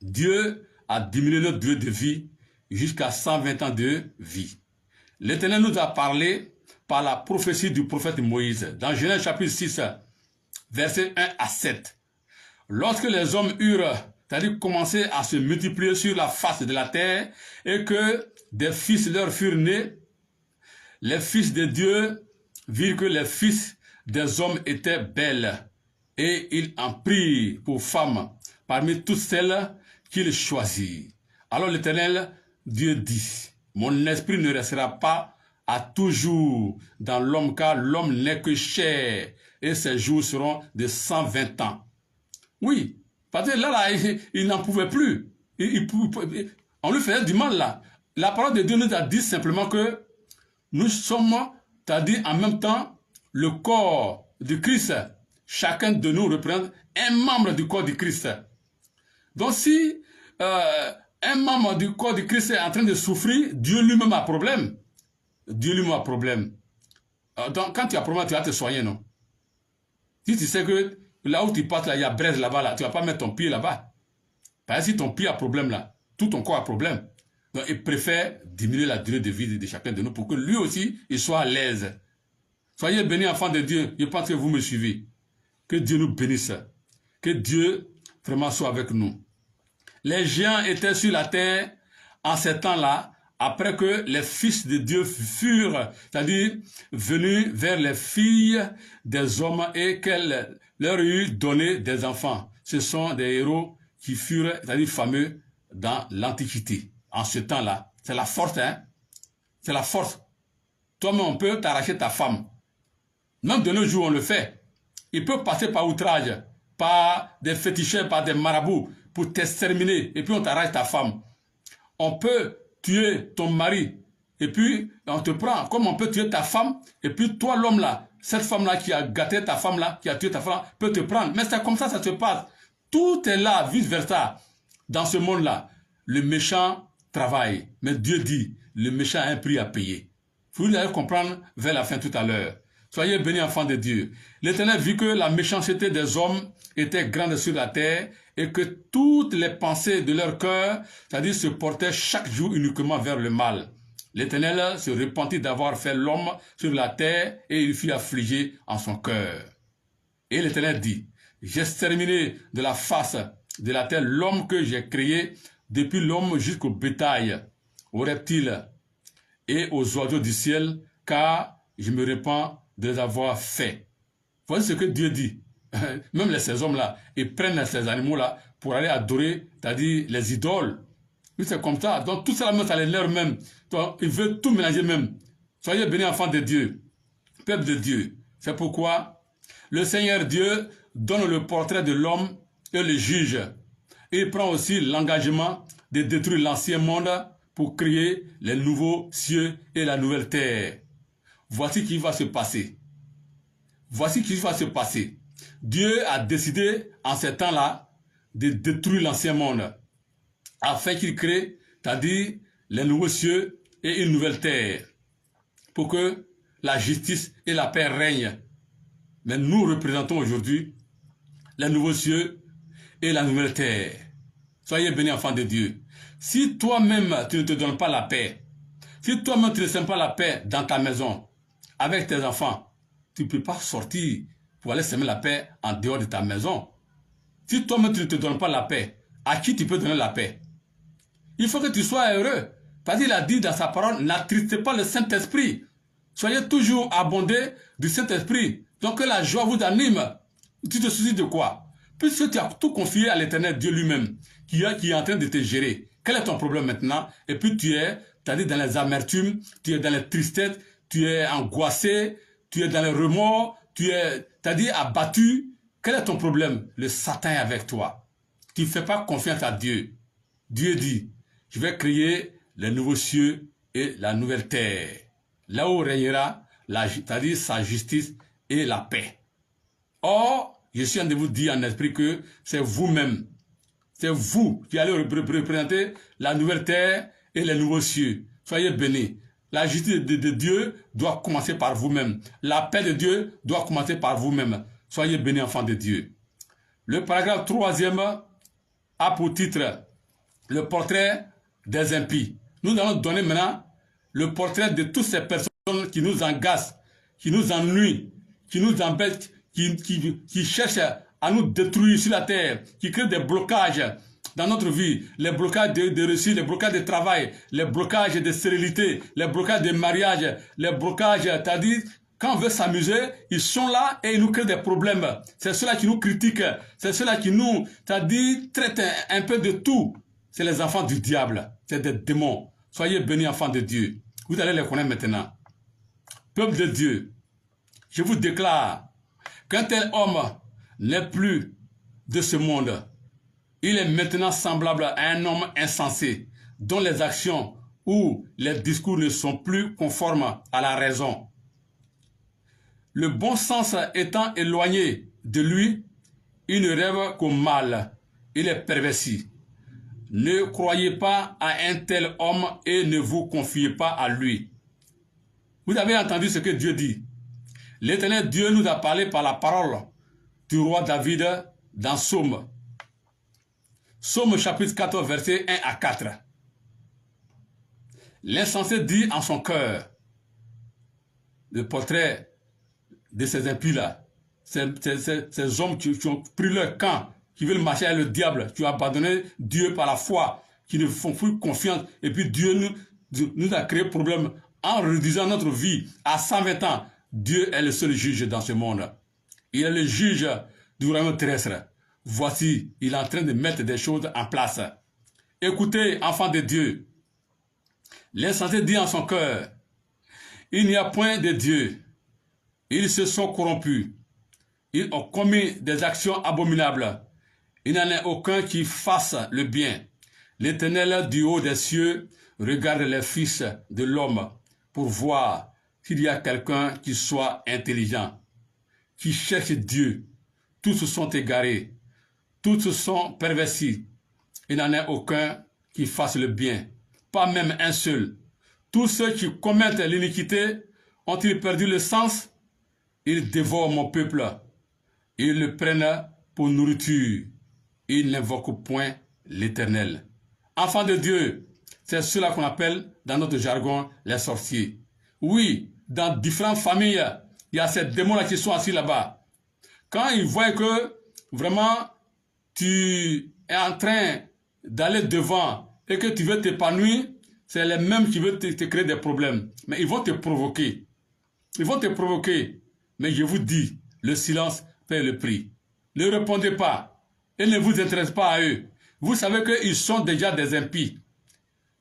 Speaker 1: Dieu a diminué notre durée de vie jusqu'à 120 ans de vie. L'Éternel nous a parlé par la prophétie du prophète Moïse, dans Genèse chapitre 6, versets 1 à 7. Lorsque les hommes eurent, c'est-à-dire commencé à se multiplier sur la face de la terre, et que des fils leur furent nés, les fils de Dieu virent que les fils des hommes étaient belles, et ils en prirent pour femmes parmi toutes celles qu'il choisit. Alors l'Éternel, Dieu dit, mon esprit ne restera pas à toujours dans l'homme, car l'homme n'est que chair, et ses jours seront de 120 ans. Oui, parce que là il n'en pouvait plus. On lui faisait du mal là. La parole de Dieu nous a dit simplement que nous sommes, c'est-à-dire en même temps, le corps du Christ. Chacun de nous représente un membre du corps du Christ. Donc si un membre du corps du Christ est en train de souffrir, Dieu lui-même a problème. Dieu lui-même a problème. Donc quand tu as problème, tu vas te soigner, non? Si tu sais que là où tu passes, là, il y a braise là-bas, là, tu ne vas pas mettre ton pied là-bas. Parce que si ton pied a problème là, tout ton corps a problème. Donc il préfère diminuer la durée de vie de chacun de nous pour que lui aussi, il soit à l'aise. Soyez bénis, enfants de Dieu. Je pense que vous me suivez. Que Dieu nous bénisse. Que Dieu vraiment soit avec nous. Les géants étaient sur la terre en ces temps-là, après que les fils de Dieu furent, c'est-à-dire venus vers les filles des hommes et qu'elles leur eurent donné des enfants. Ce sont des héros qui furent, c'est-à-dire fameux dans l'Antiquité. En ce temps-là, c'est la force, hein? C'est la force. Toi-même, on peut t'arracher ta femme. Même de nos jours, on le fait. Il peut passer par outrage, par des féticheurs, par des marabouts, pour t'exterminer, et puis on t'arrache ta femme. On peut tuer ton mari, et puis on te prend, comme on peut tuer ta femme, et puis toi l'homme là, cette femme là qui a gâté ta femme là, qui a tué ta femme, peut te prendre. Mais c'est comme ça se passe. Tout est là, vice versa. Dans ce monde-là, le méchant travaille, mais Dieu dit, le méchant a un prix à payer. Vous allez comprendre vers la fin tout à l'heure. Soyez bénis, enfants de Dieu. L'Éternel vit que la méchanceté des hommes était grande sur la terre et que toutes les pensées de leur cœur, c'est-à-dire se portaient chaque jour uniquement vers le mal. L'Éternel se repentit d'avoir fait l'homme sur la terre et il fut affligé en son cœur. Et l'Éternel dit, j'exterminé de la face de la terre l'homme que j'ai créé, depuis l'homme jusqu'au bétail, aux reptiles et aux oiseaux du ciel, car je me repens de les avoir faits. Voici ce que Dieu dit. même ces hommes-là, ils prennent ces animaux-là pour aller adorer, c'est-à-dire les idoles. Oui, c'est comme ça. Donc tout ça, ça les leur même. Donc, ils veulent tout mélanger même. Soyez bénis, enfants de Dieu, peuple de Dieu. C'est pourquoi le Seigneur Dieu donne le portrait de l'homme et le juge. Et il prend aussi l'engagement de détruire l'ancien monde pour créer les nouveaux cieux et la nouvelle terre. Voici ce qui va se passer. Voici ce qui va se passer. Dieu a décidé en ces temps-là de détruire l'ancien monde afin qu'il crée, c'est-à-dire les nouveaux cieux et une nouvelle terre pour que la justice et la paix règnent. Mais nous représentons aujourd'hui les nouveaux cieux et la nouvelle terre. Soyez bénis, enfants de Dieu. Si toi-même, tu ne te donnes pas la paix, si toi-même, tu ne sèmes pas la paix dans ta maison, avec tes enfants, tu ne peux pas sortir pour aller semer la paix en dehors de ta maison. Si toi-même, tu ne te donnes pas la paix, à qui tu peux donner la paix? Il faut que tu sois heureux. Parce qu'il a dit dans sa parole, n'attristez pas le Saint-Esprit. Soyez toujours abondés du Saint-Esprit. Donc que la joie vous anime. Tu te soucies de quoi? Puisque tu as tout confié à l'Éternel Dieu lui-même, qui est en train de te gérer. Quel est ton problème maintenant? Et puis tu es, c'est-à-dire dans les amertumes, tu es dans les tristesses, tu es angoissé, tu es dans les remords, tu es, c'est-à-dire abattu. Quel est ton problème? Le Satan est avec toi. Tu ne fais pas confiance à Dieu. Dieu dit, je vais créer les nouveaux cieux et la nouvelle terre. Là où régnera, c'est-à-dire sa justice et la paix. Or, je suis en train de vous dire en esprit que c'est vous-même. C'est vous qui allez représenter la nouvelle terre et les nouveaux cieux. Soyez bénis. La justice de Dieu doit commencer par vous-même. La paix de Dieu doit commencer par vous-même. Soyez bénis, enfants de Dieu. Le paragraphe 3e a pour titre le portrait des impies. Nous allons donner maintenant le portrait de toutes ces personnes qui nous agacent, qui nous ennuient, qui nous embêtent, qui cherchent à nous détruire sur la terre, qui créent des blocages dans notre vie, les blocages de réussite, les blocages de travail, les blocages de stérilité, les blocages de mariage, les blocages, c'est-à-dire, quand on veut s'amuser, ils sont là et ils nous créent des problèmes. C'est ceux-là qui nous critiquent, c'est ceux-là qui nous, c'est-à-dire, traitent un peu de tout. C'est les enfants du diable, c'est des démons. Soyez bénis, enfants de Dieu. Vous allez les connaître maintenant. Peuple de Dieu, je vous déclare qu'un tel homme n'est plus de ce monde. Il est maintenant semblable à un homme insensé, dont les actions ou les discours ne sont plus conformes à la raison. Le bon sens étant éloigné de lui, il ne rêve qu'au mal. Il est perverti. Ne croyez pas à un tel homme et ne vous confiez pas à lui. Vous avez entendu ce que Dieu dit. L'Éternel Dieu nous a parlé par la parole du roi David dans Psaume. Psaume chapitre 14, versets 1 à 4. L'insensé dit en son cœur, le portrait de ces impies-là, ces hommes qui ont pris leur camp, qui veulent marcher avec le diable, qui ont abandonné Dieu par la foi, qui ne font plus confiance, et puis Dieu nous a créé problème en réduisant notre vie à 120 ans. Dieu est le seul juge dans ce monde. Il est le juge du royaume terrestre. Voici, il est en train de mettre des choses en place. Écoutez, enfants de Dieu, l'insensé dit en son cœur, il n'y a point de Dieu. Ils se sont corrompus. Ils ont commis des actions abominables. Il n'en est aucun qui fasse le bien. L'Éternel du haut des cieux regarde les fils de l'homme pour voir s'il y a quelqu'un qui soit intelligent, qui cherche Dieu. Tous se sont égarés. Tous se sont pervertis. Il n'en est aucun qui fasse le bien. Pas même un seul. Tous ceux qui commettent l'iniquité ont-ils perdu le sens? Ils dévorent mon peuple. Ils le prennent pour nourriture. Ils n'invoquent point l'Éternel. Enfants de Dieu, c'est cela qu'on appelle dans notre jargon les sorciers. Oui, dans différentes familles, il y a ces démons-là qui sont assis là-bas. Quand ils voient que vraiment tu es en train d'aller devant et que tu veux t'épanouir, c'est les mêmes qui veulent te créer des problèmes. Mais ils vont te provoquer. Ils vont te provoquer. Mais je vous dis, le silence paie le prix. Ne répondez pas et ne vous intéressez pas à eux. Vous savez qu'ils sont déjà des impies.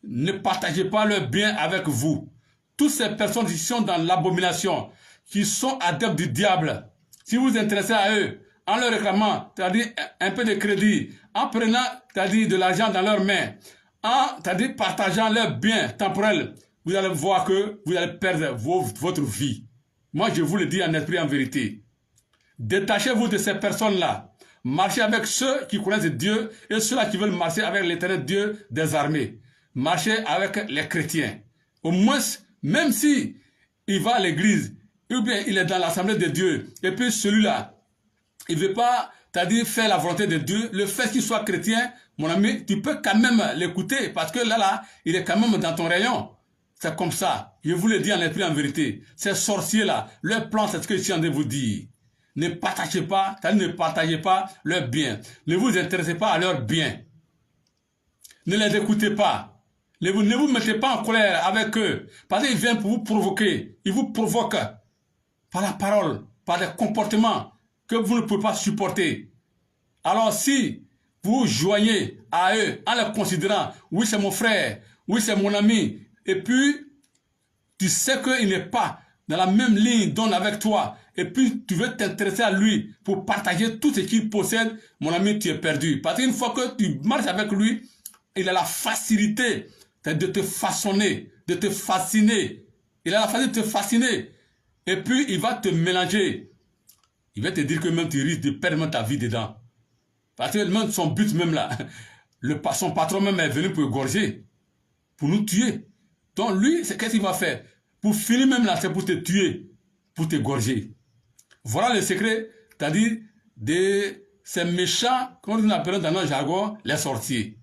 Speaker 1: Ne partagez pas leur bien avec vous. Toutes ces personnes qui sont dans l'abomination, qui sont adeptes du diable, si vous vous intéressez à eux, en leur réclamant, c'est-à-dire un peu de crédit, en prenant, c'est-à-dire de l'argent dans leurs mains, en, c'est-à-dire partageant leurs biens temporels, vous allez voir que vous allez perdre votre vie. Moi, je vous le dis en esprit, en vérité. Détachez-vous de ces personnes-là. Marchez avec ceux qui connaissent Dieu et ceux-là qui veulent marcher avec l'éternel Dieu des armées. Marchez avec les chrétiens. Au moins, même si il va à l'église, ou bien il est dans l'assemblée de Dieu, et puis celui-là, il ne veut pas, c'est-à-dire faire la volonté de Dieu, le fait qu'il soit chrétien, mon ami, tu peux quand même l'écouter, parce que là, il est quand même dans ton rayon. C'est comme ça. Je vous le dis en esprit, en vérité. Ces sorciers-là, leur plan, c'est ce que je suis en train de vous dire. Ne partagez pas, c'est-à-dire ne partagez pas leurs biens. Ne vous intéressez pas à leurs biens. Ne les écoutez pas. Ne vous mettez pas en colère avec eux. Parce qu'ils viennent pour vous provoquer. Ils vous provoquent par la parole, par des comportements que vous ne pouvez pas supporter. Alors si vous joignez à eux en les considérant, oui c'est mon frère, oui c'est mon ami, et puis tu sais qu'il n'est pas dans la même ligne d'onde avec toi, et puis tu veux t'intéresser à lui pour partager tout ce qu'il possède, mon ami, tu es perdu. Parce qu'une fois que tu marches avec lui, il a la facilité de te façonner, de te fasciner. Il a la facilité de te fasciner. Et puis, il va te mélanger. Il va te dire que même tu risques de perdre ta vie dedans. Parce que même son but même là, son patron même est venu pour égorger, pour nous tuer. Donc lui, qu'est-ce qu'il va faire? Pour finir même là, c'est pour te tuer, pour t'égorger. Voilà le secret, c'est-à-dire de ces méchants, comme nous appelons dans notre jargon, les sorciers.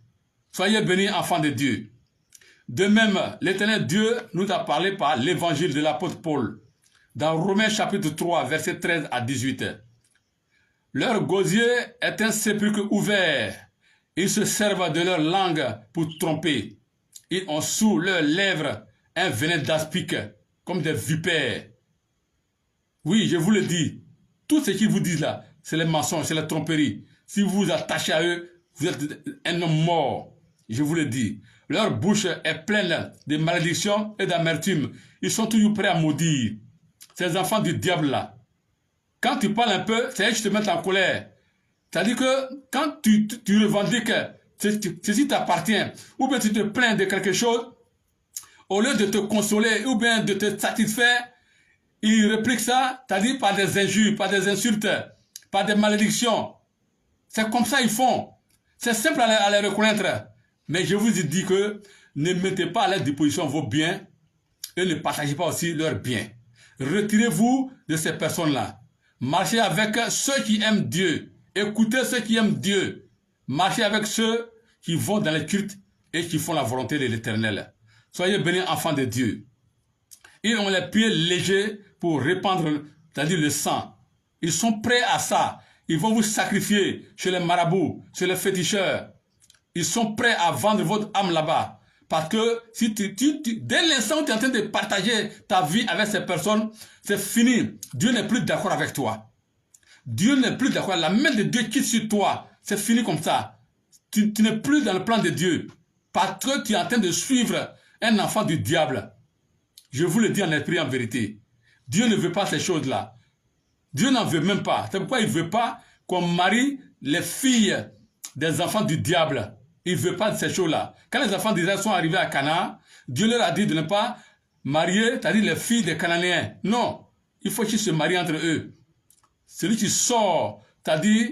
Speaker 1: Soyez bénis, enfants de Dieu. De même, l'Éternel Dieu nous a parlé par l'évangile de l'apôtre Paul, dans Romains chapitre 3, versets 13 à 18. Leur gosier est un sépulcre ouvert. Ils se servent de leur langue pour tromper. Ils ont sous leurs lèvres un venin d'aspic, comme des vipères. Oui, je vous le dis, tout ce qu'ils vous disent là, c'est les mensonges, c'est la tromperie. Si vous vous attachez à eux, vous êtes un homme mort. Je vous le dis. Leur bouche est pleine de malédictions et d'amertume. Ils sont toujours prêts à maudire. Ces enfants du diable là. Quand tu parles un peu, c'est eux qui te mettent en colère. C'est-à-dire que quand tu revendiques ceci t'appartient, ou bien tu te plains de quelque chose, au lieu de te consoler ou bien de te satisfaire, ils répliquent ça, c'est-à-dire par des injures, par des insultes, par des malédictions. C'est comme ça qu'ils font. C'est simple à les reconnaître. Mais je vous ai dit que ne mettez pas à leur disposition vos biens et ne partagez pas aussi leurs biens. Retirez-vous de ces personnes-là. Marchez avec ceux qui aiment Dieu. Écoutez ceux qui aiment Dieu. Marchez avec ceux qui vont dans les cultes et qui font la volonté de l'Éternel. Soyez bénis, enfants de Dieu. Ils ont les pieds légers pour répandre, c'est-à-dire le sang. Ils sont prêts à ça. Ils vont vous sacrifier chez les marabouts, chez les féticheurs. Ils sont prêts à vendre votre âme là-bas. Parce que si dès l'instant où tu es en train de partager ta vie avec ces personnes, c'est fini. Dieu n'est plus d'accord avec toi. Dieu n'est plus d'accord. La main de Dieu quitte sur toi. C'est fini comme ça. Tu n'es plus dans le plan de Dieu. Parce que tu es en train de suivre un enfant du diable. Je vous le dis en esprit, en vérité. Dieu ne veut pas ces choses-là. Dieu n'en veut même pas. C'est pourquoi il ne veut pas qu'on marie les filles des enfants du diable. Il ne veut pas de ces choses-là. Quand les enfants d'Israël sont arrivés à Canaan, Dieu leur a dit de ne pas marier, c'est-à-dire les filles des Cananéens. Non, il faut qu'ils se marient entre eux. Celui qui sort, c'est-à-dire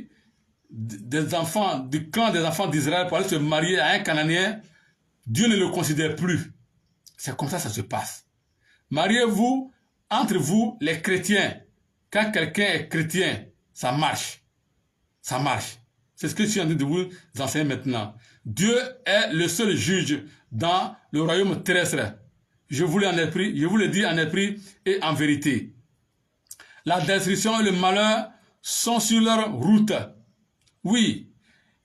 Speaker 1: des enfants, du clan des enfants d'Israël pour aller se marier à un Cananéen, Dieu ne le considère plus. C'est comme ça se passe. Mariez-vous entre vous, les chrétiens. Quand quelqu'un est chrétien, ça marche. Ça marche. C'est ce que je suis en train de vous enseigner maintenant. Dieu est le seul juge dans le royaume terrestre. Je vous le dis en esprit et en vérité. La destruction et le malheur sont sur leur route. Oui,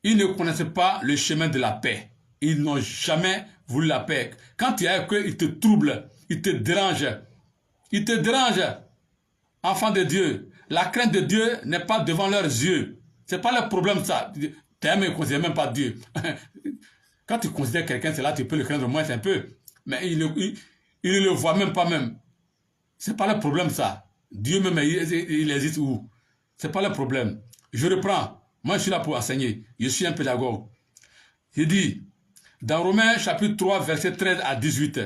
Speaker 1: ils ne connaissent pas le chemin de la paix. Ils n'ont jamais voulu la paix. Quand tu as que ils te troublent, ils te dérangent. Ils te dérangent. Enfants de Dieu, la crainte de Dieu n'est pas devant leurs yeux. C'est pas le problème ça. T'aimes et ne considère même pas Dieu. Quand tu considères quelqu'un, c'est là que tu peux le craindre moins un peu. Mais il ne le voit même pas même. C'est pas le problème ça. Dieu même, il existe où? C'est pas le problème. Je reprends. Moi, je suis là pour enseigner. Je suis un pédagogue. Il dit, dans Romains chapitre 3, verset 13 à 18,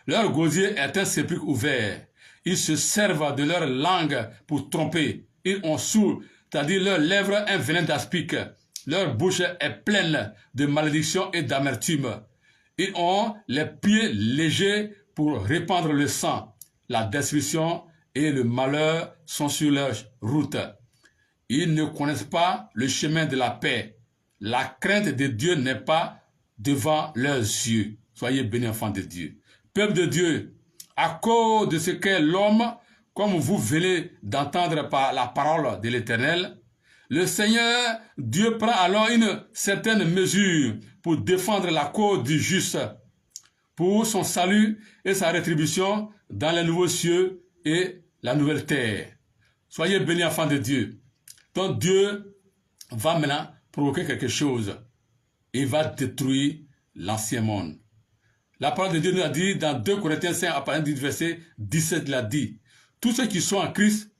Speaker 1: leur gosier est un sépulcre ouvert. Ils se servent de leur langue pour tromper. Ils ont sous, c'est-à-dire leurs lèvres, un venin d'aspic. Leur bouche est pleine de malédiction et d'amertume. Ils ont les pieds légers pour répandre le sang. La destruction et le malheur sont sur leur route. Ils ne connaissent pas le chemin de la paix. La crainte de Dieu n'est pas devant leurs yeux. Soyez bénis, enfants de Dieu. Peuple de Dieu, à cause de ce qu'est l'homme, comme vous venez d'entendre par la parole de l'Éternel, le Seigneur Dieu prend alors une certaine mesure pour défendre la cause du juste, pour son salut et sa rétribution dans les nouveaux cieux et la nouvelle terre. Soyez bénis, enfants de Dieu. Donc Dieu va maintenant provoquer quelque chose. Il va détruire l'ancien monde. La parole de Dieu nous a dit dans 2 Corinthiens 5, à partir du verset 17, il a dit, tous ceux qui sont en Christ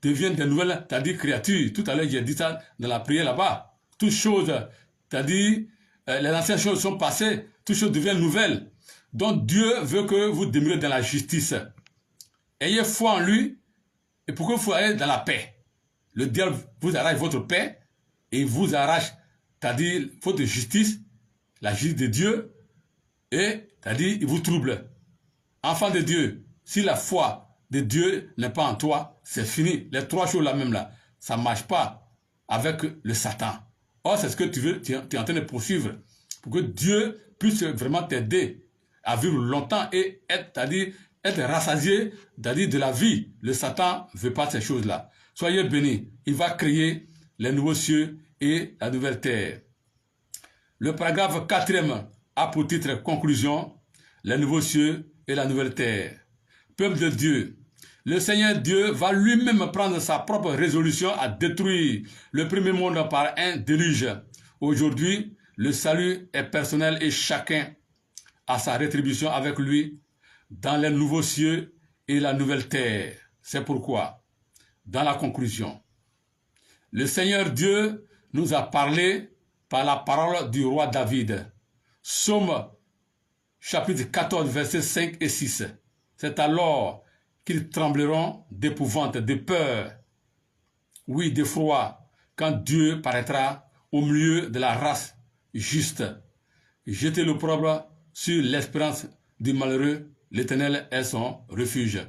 Speaker 1: deviennent de nouvelles, c'est-à-dire créatures. Tout à l'heure, j'ai dit ça dans la prière là-bas. Toutes choses, c'est-à-dire les anciennes choses sont passées, toutes choses deviennent nouvelles. Donc Dieu veut que vous demeurez dans la justice. Ayez foi en lui, et pourquoi il faut aller dans la paix. Le diable vous arrache votre paix, et il vous arrache, c'est-à-dire votre justice, la justice de Dieu, et c'est-à-dire il vous trouble. Enfant de Dieu, si la foi de Dieu n'est pas en toi, c'est fini. Les trois choses là même là, ça ne marche pas avec le Satan. Or, c'est ce que tu es en train de poursuivre, pour que Dieu puisse vraiment t'aider à vivre longtemps et être, c'est-à-dire être rassasié, c'est-à-dire de la vie. Le Satan ne veut pas ces choses-là. Soyez bénis. Il va créer les nouveaux cieux et la nouvelle terre. Le paragraphe 4e a pour titre conclusion, les nouveaux cieux et la nouvelle terre. Peuple de Dieu, le Seigneur Dieu va lui-même prendre sa propre résolution à détruire le premier monde par un déluge. Aujourd'hui, le salut est personnel et chacun a sa rétribution avec lui dans les nouveaux cieux et la nouvelle terre. C'est pourquoi, dans la conclusion, le Seigneur Dieu nous a parlé par la parole du roi David. Psaume chapitre 14, versets 5 et 6. C'est alors qu'ils trembleront d'épouvante, de peur, oui, d'effroi, quand Dieu paraîtra au milieu de la race juste. Jetez l'opprobre sur l'espérance du malheureux, l'Éternel est son refuge.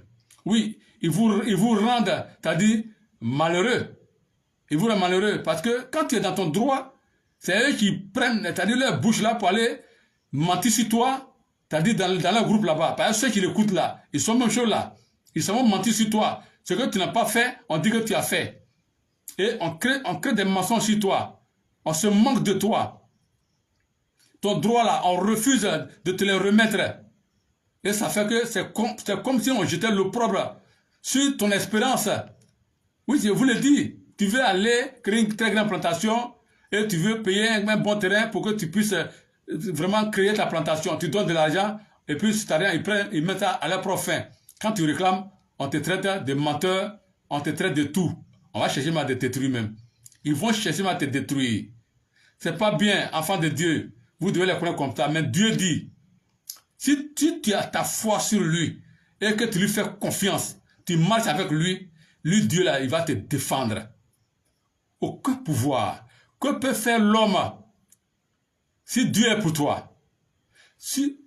Speaker 1: Oui, il vous rend, c'est-à-dire malheureux. Il vous rend malheureux parce que quand tu es dans ton droit, c'est eux qui prennent, c'est-à-dire leur bouche là pour aller mentir sur toi, c'est-à-dire dans leur groupe là-bas. Parce que ceux qui l'écoutent là, ils sont même chauds là. Ils sont mentir sur toi. Ce que tu n'as pas fait, on dit que tu as fait. Et on crée des mensonges sur toi. On se moque de toi. Ton droit là, on refuse de te les remettre. Et ça fait que c'est comme si on jetait l'opprobre sur ton espérance. Oui, je vous le dis. Tu veux aller créer une très grande plantation et tu veux payer un bon terrain pour que tu puisses vraiment créer ta plantation. Tu donnes de l'argent et puis si tu n'as rien, ils mettent ça à leur profit. Quand tu réclames, on te traite de menteur, on te traite de tout. On va chercher à te détruire même. Ils vont chercher à te détruire. C'est pas bien, enfant de Dieu. Vous devez les connaître comme ça. Mais Dieu dit, si tu as ta foi sur lui et que tu lui fais confiance, tu marches avec lui, Dieu là, il va te défendre. Aucun pouvoir. Que peut faire l'homme si Dieu est pour toi?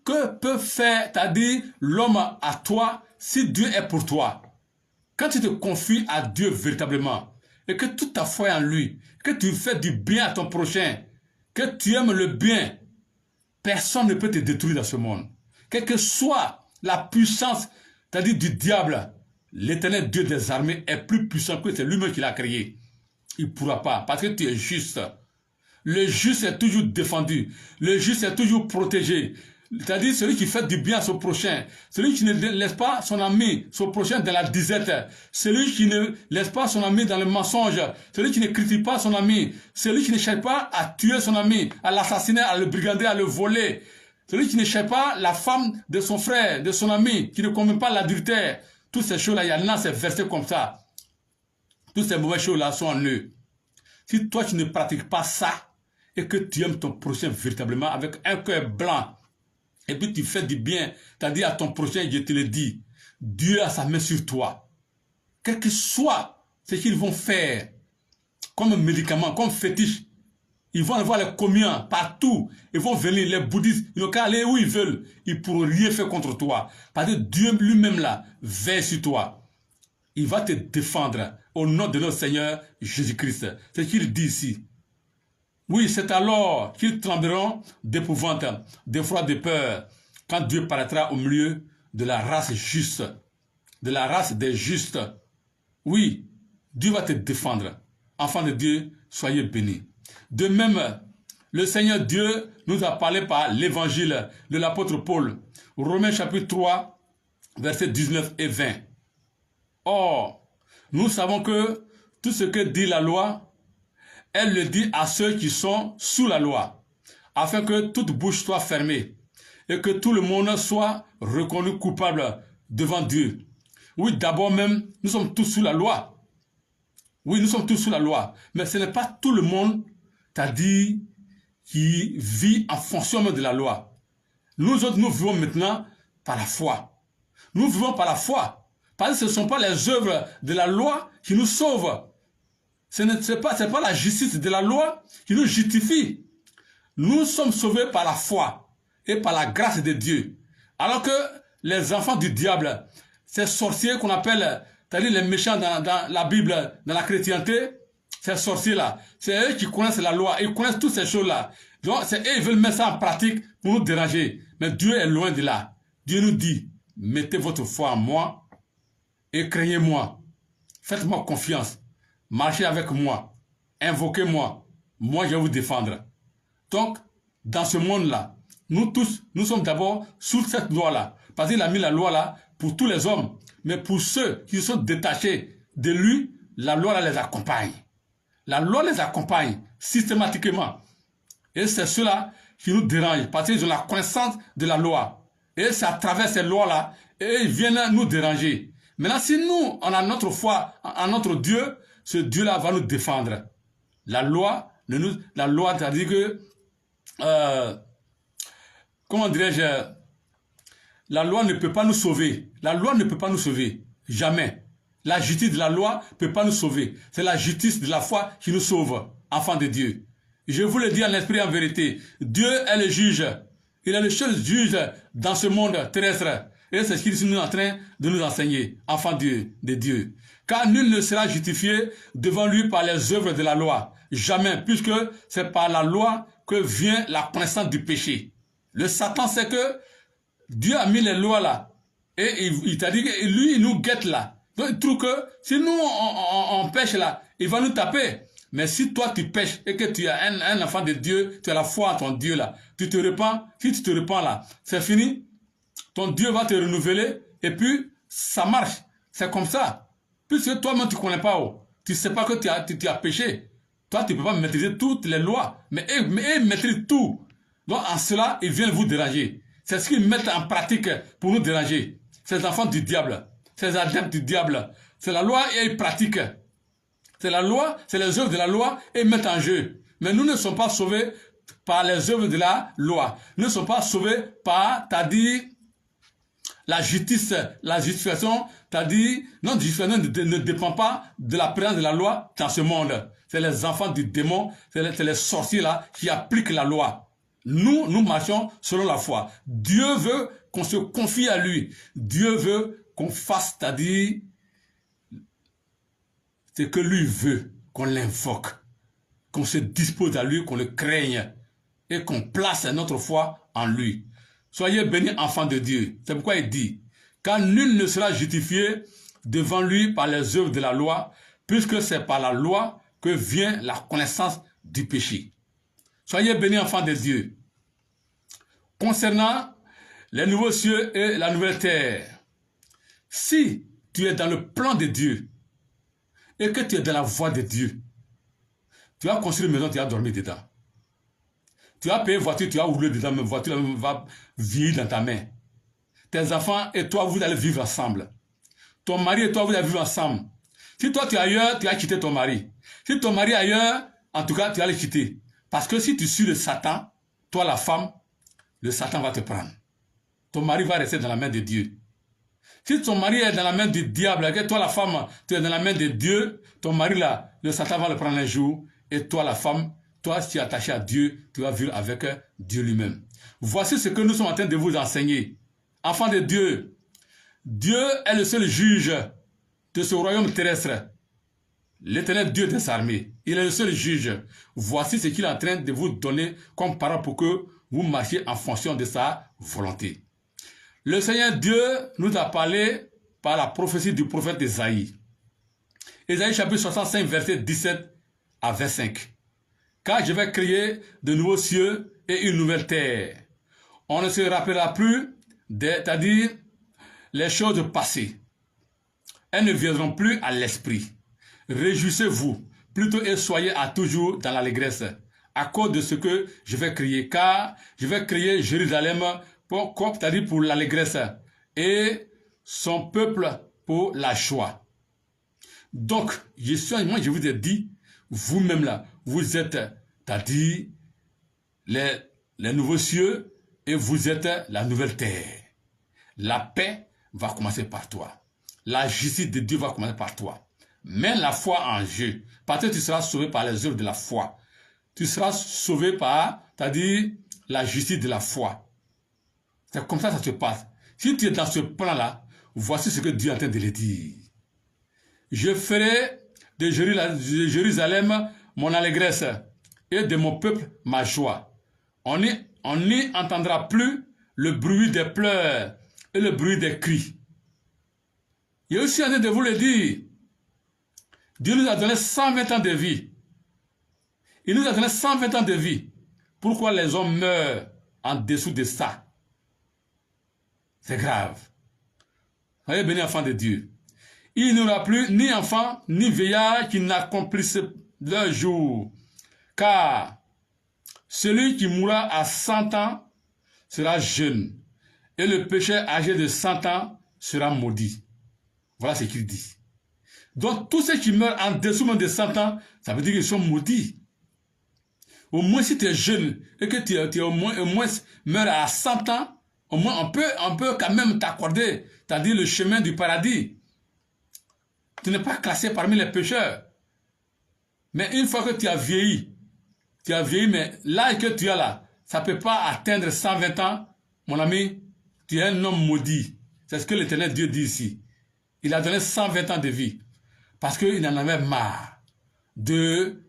Speaker 1: Que peut faire, c'est-à-dire l'homme à toi si Dieu est pour toi? Quand tu te confies à Dieu véritablement et que toute ta foi est en lui, que tu fais du bien à ton prochain, que tu aimes le bien, personne ne peut te détruire dans ce monde. Quelle que soit la puissance, c'est-à-dire du diable, l'Éternel Dieu des armées est plus puissant que c'est lui-même qui l'a créé. Il ne pourra pas, parce que tu es juste. Le juste est toujours défendu. Le juste est toujours protégé. C'est-à-dire celui qui fait du bien à son prochain, celui qui ne laisse pas son ami, son prochain dans la disette, celui qui ne laisse pas son ami dans le mensonge, celui qui ne critique pas son ami, celui qui ne cherche pas à tuer son ami, à l'assassiner, à le brigander, à le voler, celui qui ne cherche pas la femme de son frère, de son ami, qui ne commet pas l'adultère. Toutes ces choses-là, il y en a ces versets comme ça. Toutes ces mauvaises choses-là sont en eux. Si toi tu ne pratiques pas ça, et que tu aimes ton prochain véritablement avec un cœur blanc, et puis tu fais du bien, c'est-à-dire à ton prochain, je te le dis, Dieu a sa main sur toi. Quel que soit ce qu'ils vont faire, comme médicament, comme fétiche, ils vont avoir les communs partout, ils vont venir, les bouddhistes, ils n'ont qu'à aller où ils veulent, ils ne pourront rien faire contre toi. Parce que Dieu lui-même là, veille sur toi. Il va te défendre au nom de notre Seigneur Jésus-Christ. C'est ce qu'il dit ici. Oui, c'est alors qu'ils trembleront d'épouvante, d'effroi, de peur, quand Dieu paraîtra au milieu de la race juste, de la race des justes. Oui, Dieu va te défendre. Enfants de Dieu, soyez bénis. De même, le Seigneur Dieu nous a parlé par l'évangile de l'apôtre Paul, Romains chapitre 3, versets 19 et 20. Or, nous savons que tout ce que dit la loi, elle le dit à ceux qui sont sous la loi, afin que toute bouche soit fermée et que tout le monde soit reconnu coupable devant Dieu. Oui, d'abord même, nous sommes tous sous la loi. Oui, nous sommes tous sous la loi. Mais ce n'est pas tout le monde, c'est-à-dire qui vit en fonction de la loi. Nous autres, nous vivons maintenant par la foi. Nous vivons par la foi. Parce que ce ne sont pas les œuvres de la loi qui nous sauvent. Ce n'est pas la justice de la loi qui nous justifie. Nous sommes sauvés par la foi et par la grâce de Dieu. Alors que les enfants du diable, ces sorciers qu'on appelle, c'est-à-dire les méchants dans la Bible, dans la chrétienté, ces sorciers-là, c'est eux qui connaissent la loi, ils connaissent toutes ces choses-là. Donc, c'est eux qui veulent mettre ça en pratique pour nous déranger. Mais Dieu est loin de là. Dieu nous dit, mettez votre foi en moi et craignez-moi. Faites-moi confiance. Marchez avec moi. Invoquez-moi. Moi, je vais vous défendre. Donc, dans ce monde-là, nous tous, nous sommes d'abord sous cette loi-là. Parce qu'il a mis la loi-là pour tous les hommes. Mais pour ceux qui sont détachés de lui, la loi-là les accompagne. La loi les accompagne systématiquement. Et c'est ceux-là qui nous dérangent. Parce qu'ils ont la connaissance de la loi. Et c'est à travers ces lois-là, et ils viennent nous déranger. Maintenant, si nous, on a notre foi en notre Dieu, ce Dieu-là va nous défendre. La loi, c'est-à-dire que, comment dirais-je, la loi ne peut pas nous sauver. La loi ne peut pas nous sauver. Jamais. La justice de la loi ne peut pas nous sauver. C'est la justice de la foi qui nous sauve, enfants de Dieu. Je vous le dis en esprit et en vérité. Dieu est le juge. Il est le seul juge dans ce monde terrestre. Et c'est ce qu'il est en train de nous enseigner, enfants de Dieu. Car nul ne sera justifié devant lui par les œuvres de la loi. Jamais, puisque c'est par la loi que vient la connaissance du péché. Le Satan sait que Dieu a mis les lois là. Et il t'a dit que lui, il nous guette là. Donc il trouve que si nous, on pêche là, il va nous taper. Mais si toi, tu pêches et que tu es un enfant de Dieu, tu as la foi en ton Dieu là, tu te repens, si tu te repens là, c'est fini. Ton Dieu va te renouveler et puis ça marche. C'est comme ça. Puisque toi-même, tu ne connais pas, tu ne sais pas que tu as péché. Toi, tu ne peux pas maîtriser toutes les lois. Mais ils maîtrisent tout. Donc, en cela, ils viennent vous déranger. C'est ce qu'ils mettent en pratique pour nous déranger. Ces enfants du diable, ces adeptes du diable. C'est la loi et ils pratiquent. C'est la loi, c'est les œuvres de la loi et ils mettent en jeu. Mais nous ne sommes pas sauvés par les œuvres de la loi. Nous ne sommes pas sauvés par, la justice, la justification, c'est-à-dire, notre justification ne dépend pas de la présence de la loi dans ce monde. C'est les enfants du démon, c'est les sorciers là qui appliquent la loi. Nous marchons selon la foi. Dieu veut qu'on se confie à lui. Dieu veut qu'on fasse, c'est-à-dire, ce que lui veut, qu'on l'invoque, qu'on se dispose à lui, qu'on le craigne et qu'on place notre foi en lui. Soyez bénis, enfants de Dieu. C'est pourquoi il dit, car nul ne sera justifié devant lui par les œuvres de la loi, puisque c'est par la loi que vient la connaissance du péché. Soyez bénis, enfants de Dieu. Concernant les nouveaux cieux et la nouvelle terre. Si tu es dans le plan de Dieu et que tu es dans la voie de Dieu, tu as construit une maison, tu as dormi dedans. Tu as payé une voiture, tu as roulé dedans, mais la voiture va vieillir dans ta main. Tes enfants et toi, vous allez vivre ensemble. Ton mari et toi, vous allez vivre ensemble. Si toi, tu es ailleurs, tu as quitté ton mari. Si ton mari est ailleurs, en tout cas, tu vas le quitter. Parce que si tu suis le Satan, toi, la femme, le Satan va te prendre. Ton mari va rester dans la main de Dieu. Si ton mari est dans la main du diable, et que toi, la femme, tu es dans la main de Dieu, ton mari, là, le Satan va le prendre un jour, et toi, la femme, toi, si tu es attaché à Dieu, tu vas vivre avec Dieu lui-même. Voici ce que nous sommes en train de vous enseigner. Enfants de Dieu, Dieu est le seul juge de ce royaume terrestre. L'Éternel Dieu des armées, il est le seul juge. Voici ce qu'il est en train de vous donner comme parole pour que vous marchiez en fonction de sa volonté. Le Seigneur Dieu nous a parlé par la prophétie du prophète Ésaïe. Ésaïe chapitre 65, verset 17 à 25. Car je vais créer de nouveaux cieux et une nouvelle terre. On ne se rappellera plus, c'est-à-dire les choses passées. Elles ne viendront plus à l'esprit. Réjouissez-vous plutôt et soyez à toujours dans l'allégresse à cause de ce que je vais créer. Car je vais créer Jérusalem c'est-à-dire pour l'allégresse et son peuple pour la joie. Donc, moi je vous ai dit, vous-même là, vous êtes, c'est-à-dire les nouveaux cieux et vous êtes la nouvelle terre. La paix va commencer par toi. La justice de Dieu va commencer par toi. Mets la foi en jeu. Parce que tu seras sauvé par les œuvres de la foi. Tu seras sauvé par, c'est-à-dire la justice de la foi. C'est comme ça se passe. Si tu es dans ce plan-là, voici ce que Dieu est en train de le dire. Je ferai de Jérusalem mon allégresse et de mon peuple ma joie. On n'y entendra plus le bruit des pleurs et le bruit des cris. Il est aussi en train de vous le dire. Dieu nous a donné 120 ans de vie. Il nous a donné 120 ans de vie. Pourquoi les hommes meurent en dessous de ça? C'est grave. Soyez bénis, enfants de Dieu. Il n'y aura plus ni enfants, ni vieillards qui n'accomplissent leur jour. Car celui qui mourra à 100 ans sera jeune. Et le pécheur âgé de 100 ans sera maudit. Voilà ce qu'il dit. Donc, tous ceux qui meurent en dessous de 100 ans, ça veut dire qu'ils sont maudits. Au moins, si tu es jeune et que tu au moins meurs à 100 ans, au moins, on peut quand même t'accorder, c'est-à-dire le chemin du paradis. Tu n'es pas classé parmi les pécheurs. Mais une fois que tu as vieilli, mais l'âge que tu as là, ça ne peut pas atteindre 120 ans, mon ami, tu es un homme maudit. C'est ce que l'Éternel Dieu dit ici. Il a donné 120 ans de vie. Parce qu'il en avait marre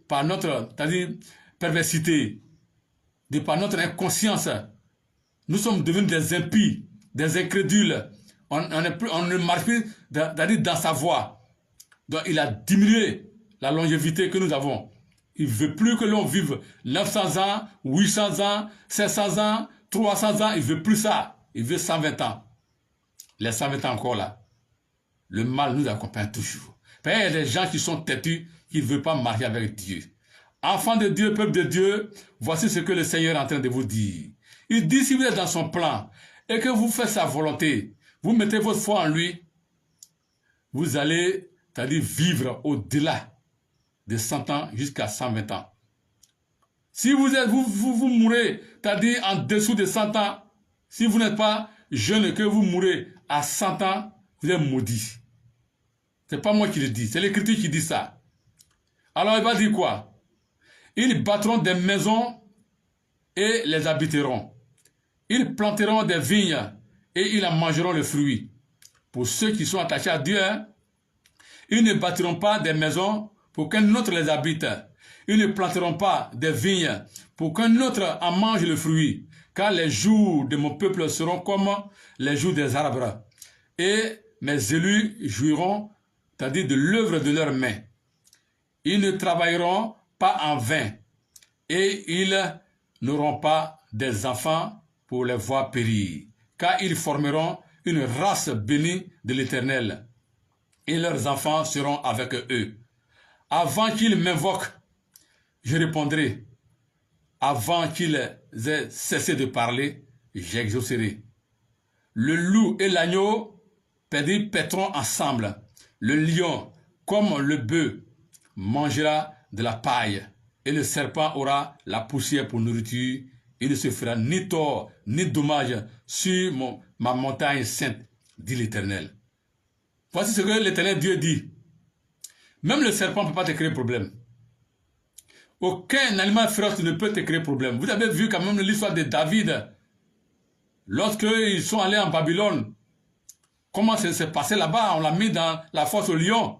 Speaker 1: par notre, c'est-à-dire, perversité, par notre inconscience. Nous sommes devenus des impies, des incrédules. On ne marche plus dans sa voie. Donc il a diminué la longévité que nous avons. Il ne veut plus que l'on vive 900 ans, 800 ans, 700 ans, 300 ans. Il ne veut plus ça. Il veut 120 ans. Les 120 ans encore là. Le mal nous accompagne toujours. Il y a des gens qui sont têtus, qui ne veulent pas marier avec Dieu. Enfants de Dieu, peuple de Dieu, voici ce que le Seigneur est en train de vous dire. Il dit, si vous êtes dans son plan et que vous faites sa volonté, vous mettez votre foi en lui, vous allez, c'est-à-dire vivre au-delà de 100 ans jusqu'à 120 ans. Si vous mourrez, c'est-à-dire en dessous de 100 ans, si vous n'êtes pas jeune et que vous mourrez à 100 ans, vous êtes maudit. Ce n'est pas moi qui le dis, c'est l'Écriture qui dit ça. Alors il va dire quoi? Ils bâtiront des maisons et les habiteront. Ils planteront des vignes et ils en mangeront le fruit. Pour ceux qui sont attachés à Dieu, ils ne bâtiront pas des maisons pour qu'un autre les habite. Ils ne planteront pas des vignes pour qu'un autre en mange le fruit. Car les jours de mon peuple seront comme les jours des arbres. Et mes élus jouiront, c'est-à-dire de l'œuvre de leurs mains. Ils ne travailleront pas en vain. Et ils n'auront pas des enfants pour les voir périr. car ils formeront une race bénie de l'Éternel, et leurs enfants seront avec eux. Avant qu'ils m'invoquent, je répondrai. Avant qu'ils aient cessé de parler, j'exaucerai. Le loup et l'agneau paîtront ensemble. Le lion, comme le bœuf, mangera de la paille, et le serpent aura la poussière pour nourriture. Il ne se fera ni tort, ni dommage sur ma montagne sainte, dit l'Éternel. Voici ce que l'Éternel Dieu dit. Même le serpent ne peut pas te créer problème. Aucun animal féroce ne peut te créer problème. Vous avez vu quand même l'histoire de David. Lorsqu'ils sont allés en Babylone, comment ça s'est passé là-bas? On l'a mis dans la fosse au lion.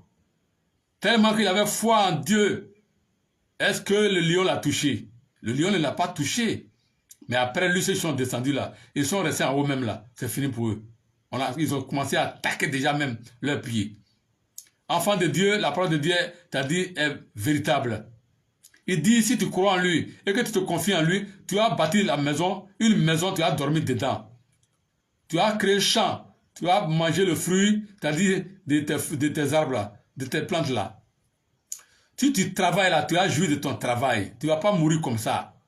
Speaker 1: Tellement qu'il avait foi en Dieu. Est-ce que le lion l'a touché? Le lion ne l'a pas touché. Mais après, lui, ils sont descendus là. Ils sont restés en haut même là. C'est fini pour eux. Ils ont commencé à attaquer déjà même leurs pieds. Enfant de Dieu, la parole de Dieu t'a dit est véritable. Il dit, si tu crois en lui et que tu te confies en lui, tu as bâti la maison, une maison, tu as dormi dedans. Tu as créé le champ, tu as mangé le fruit, c'est-à-dire de tes arbres là, de tes plantes là. Si tu travailles là, tu as joui de ton travail. Tu ne vas pas mourir comme ça.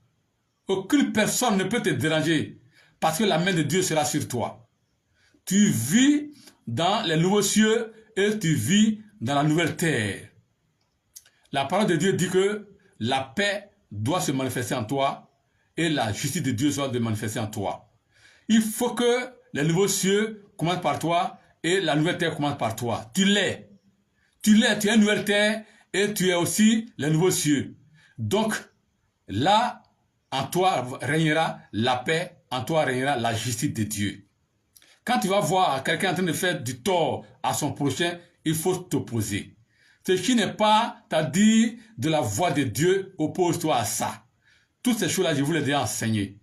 Speaker 1: Aucune personne ne peut te déranger parce que la main de Dieu sera sur toi. Tu vis dans les nouveaux cieux et tu vis dans la nouvelle terre. La parole de Dieu dit que la paix doit se manifester en toi et la justice de Dieu doit se manifester en toi. Il faut que les nouveaux cieux commencent par toi et la nouvelle terre commence par toi. Tu l'es. Tu es une nouvelle terre et tu es aussi les nouveaux cieux. Donc, là, en toi régnera la paix, en toi régnera la justice de Dieu. Quand tu vas voir quelqu'un en train de faire du tort à son prochain, il faut t'opposer. Ce qui n'est pas, t'as dit, de la voix de Dieu, oppose-toi à ça. Toutes ces choses-là, je vous les ai déjà enseignées.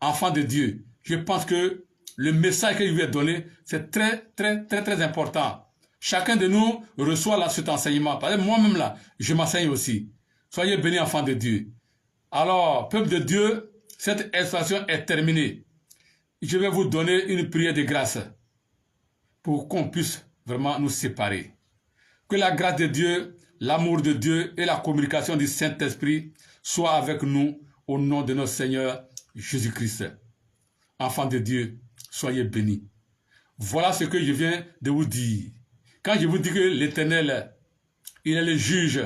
Speaker 1: Enfant de Dieu, je pense que le message que je lui ai donné, c'est très important. Chacun de nous reçoit là cet enseignement. Parce que moi-même là, je m'enseigne aussi. Soyez bénis, enfants de Dieu. Alors, peuple de Dieu, cette expression est terminée. Je vais vous donner une prière de grâce pour qu'on puisse vraiment nous séparer. Que la grâce de Dieu, l'amour de Dieu et la communication du Saint-Esprit soient avec nous au nom de notre Seigneur Jésus-Christ. Enfants de Dieu, soyez bénis. Voilà ce que je viens de vous dire. Quand je vous dis que l'Éternel, il est le juge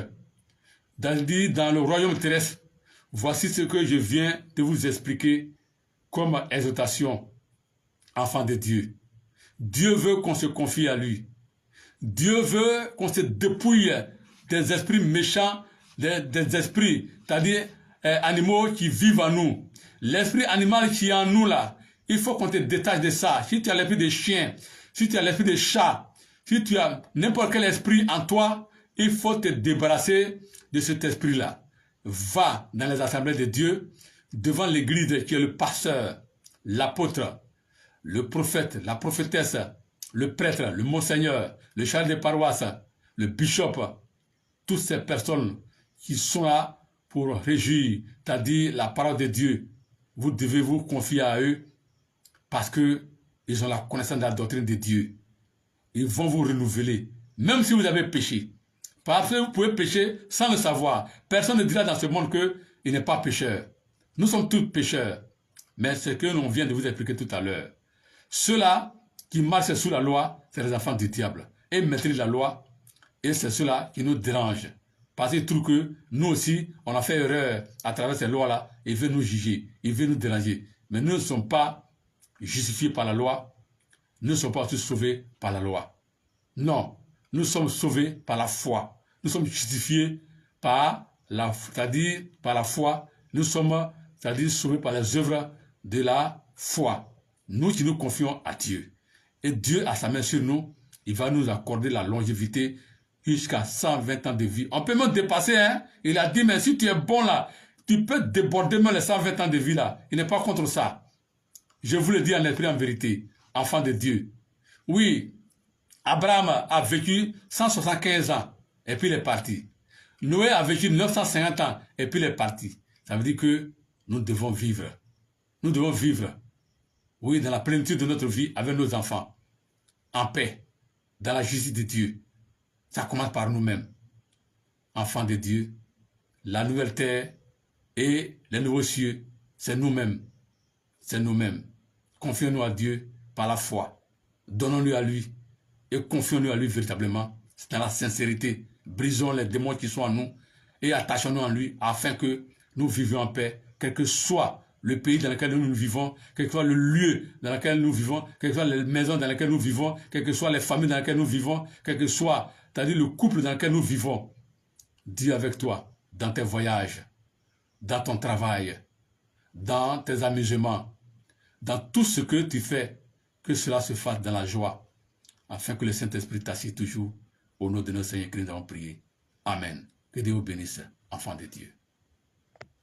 Speaker 1: dans le royaume terrestre, voici ce que je viens de vous expliquer comme exhortation, enfants de Dieu. Dieu veut qu'on se confie à lui. Dieu veut qu'on se dépouille des esprits méchants, des esprits, c'est-à-dire animaux qui vivent en nous. L'esprit animal qui est en nous là, il faut qu'on te détache de ça. Si tu as l'esprit de chien, si tu as l'esprit de chat, si tu as n'importe quel esprit en toi, il faut te débarrasser de cet esprit-là. Va dans les assemblées de Dieu, devant l'église qui est le pasteur, l'apôtre, le prophète, la prophétesse, le prêtre, le monseigneur, le chef de paroisse, le bishop, toutes ces personnes qui sont là pour régir, c'est-à-dire la parole de Dieu. Vous devez vous confier à eux parce qu'ils ont la connaissance de la doctrine de Dieu. Ils vont vous renouveler, même si vous avez péché. Parce que vous pouvez pécher sans le savoir. Personne ne dira dans ce monde qu'il n'est pas pécheur. Nous sommes tous pécheurs. Mais ce que l'on vient de vous expliquer tout à l'heure. Ceux-là qui marchent sous la loi, c'est les enfants du diable. Et ils maîtrisent la loi. Et c'est ceux-là qui nous dérangent. Parce qu'ils trouvent que nous aussi, on a fait erreur à travers ces lois-là. Ils veulent nous juger. Ils veulent nous déranger. Mais nous ne sommes pas justifiés par la loi. Nous ne sommes pas aussi sauvés par la loi. Non. Nous sommes sauvés par la foi. Nous sommes justifiés par c'est-à-dire par la foi. Nous sommes, c'est-à-dire sauvés par les œuvres de la foi. Nous qui nous confions à Dieu. Et Dieu a sa main sur nous. Il va nous accorder la longévité jusqu'à 120 ans de vie. On peut même dépasser, hein. Il a dit, mais si tu es bon là, tu peux déborder même les 120 ans de vie là. Il n'est pas contre ça. Je vous le dis en esprit, en vérité. Enfant de Dieu. Oui. Abraham a vécu 175 ans et puis il est parti. Noé a vécu 950 ans et puis il est parti. Ça veut dire que nous devons vivre. Nous devons vivre. oui, dans la plénitude de notre vie avec nos enfants, en paix, dans la justice de Dieu. Ça commence par nous-mêmes, enfants de Dieu. La nouvelle terre et les nouveaux cieux, c'est nous-mêmes. C'est nous-mêmes. Confions-nous à Dieu par la foi. Donnons-nous à lui et confions-nous à lui véritablement dans la sincérité. Brisons les démons qui sont en nous et attachons-nous en lui afin que nous vivions en paix, quel que soit le pays dans lequel nous vivons, quel que soit le lieu dans lequel nous vivons, quelles que soient les maisons dans lesquelles nous vivons, quelles que soient les familles dans lesquelles nous vivons, quel que soit, c'est-à-dire le couple dans lequel nous vivons. Dieu avec toi, dans tes voyages, dans ton travail, dans tes amusements, dans tout ce que tu fais, que cela se fasse dans la joie, afin que le Saint-Esprit t'assiste toujours. Au nom de notre Seigneur Christ, nous avons prié. Amen. Que Dieu vous bénisse, enfants de Dieu.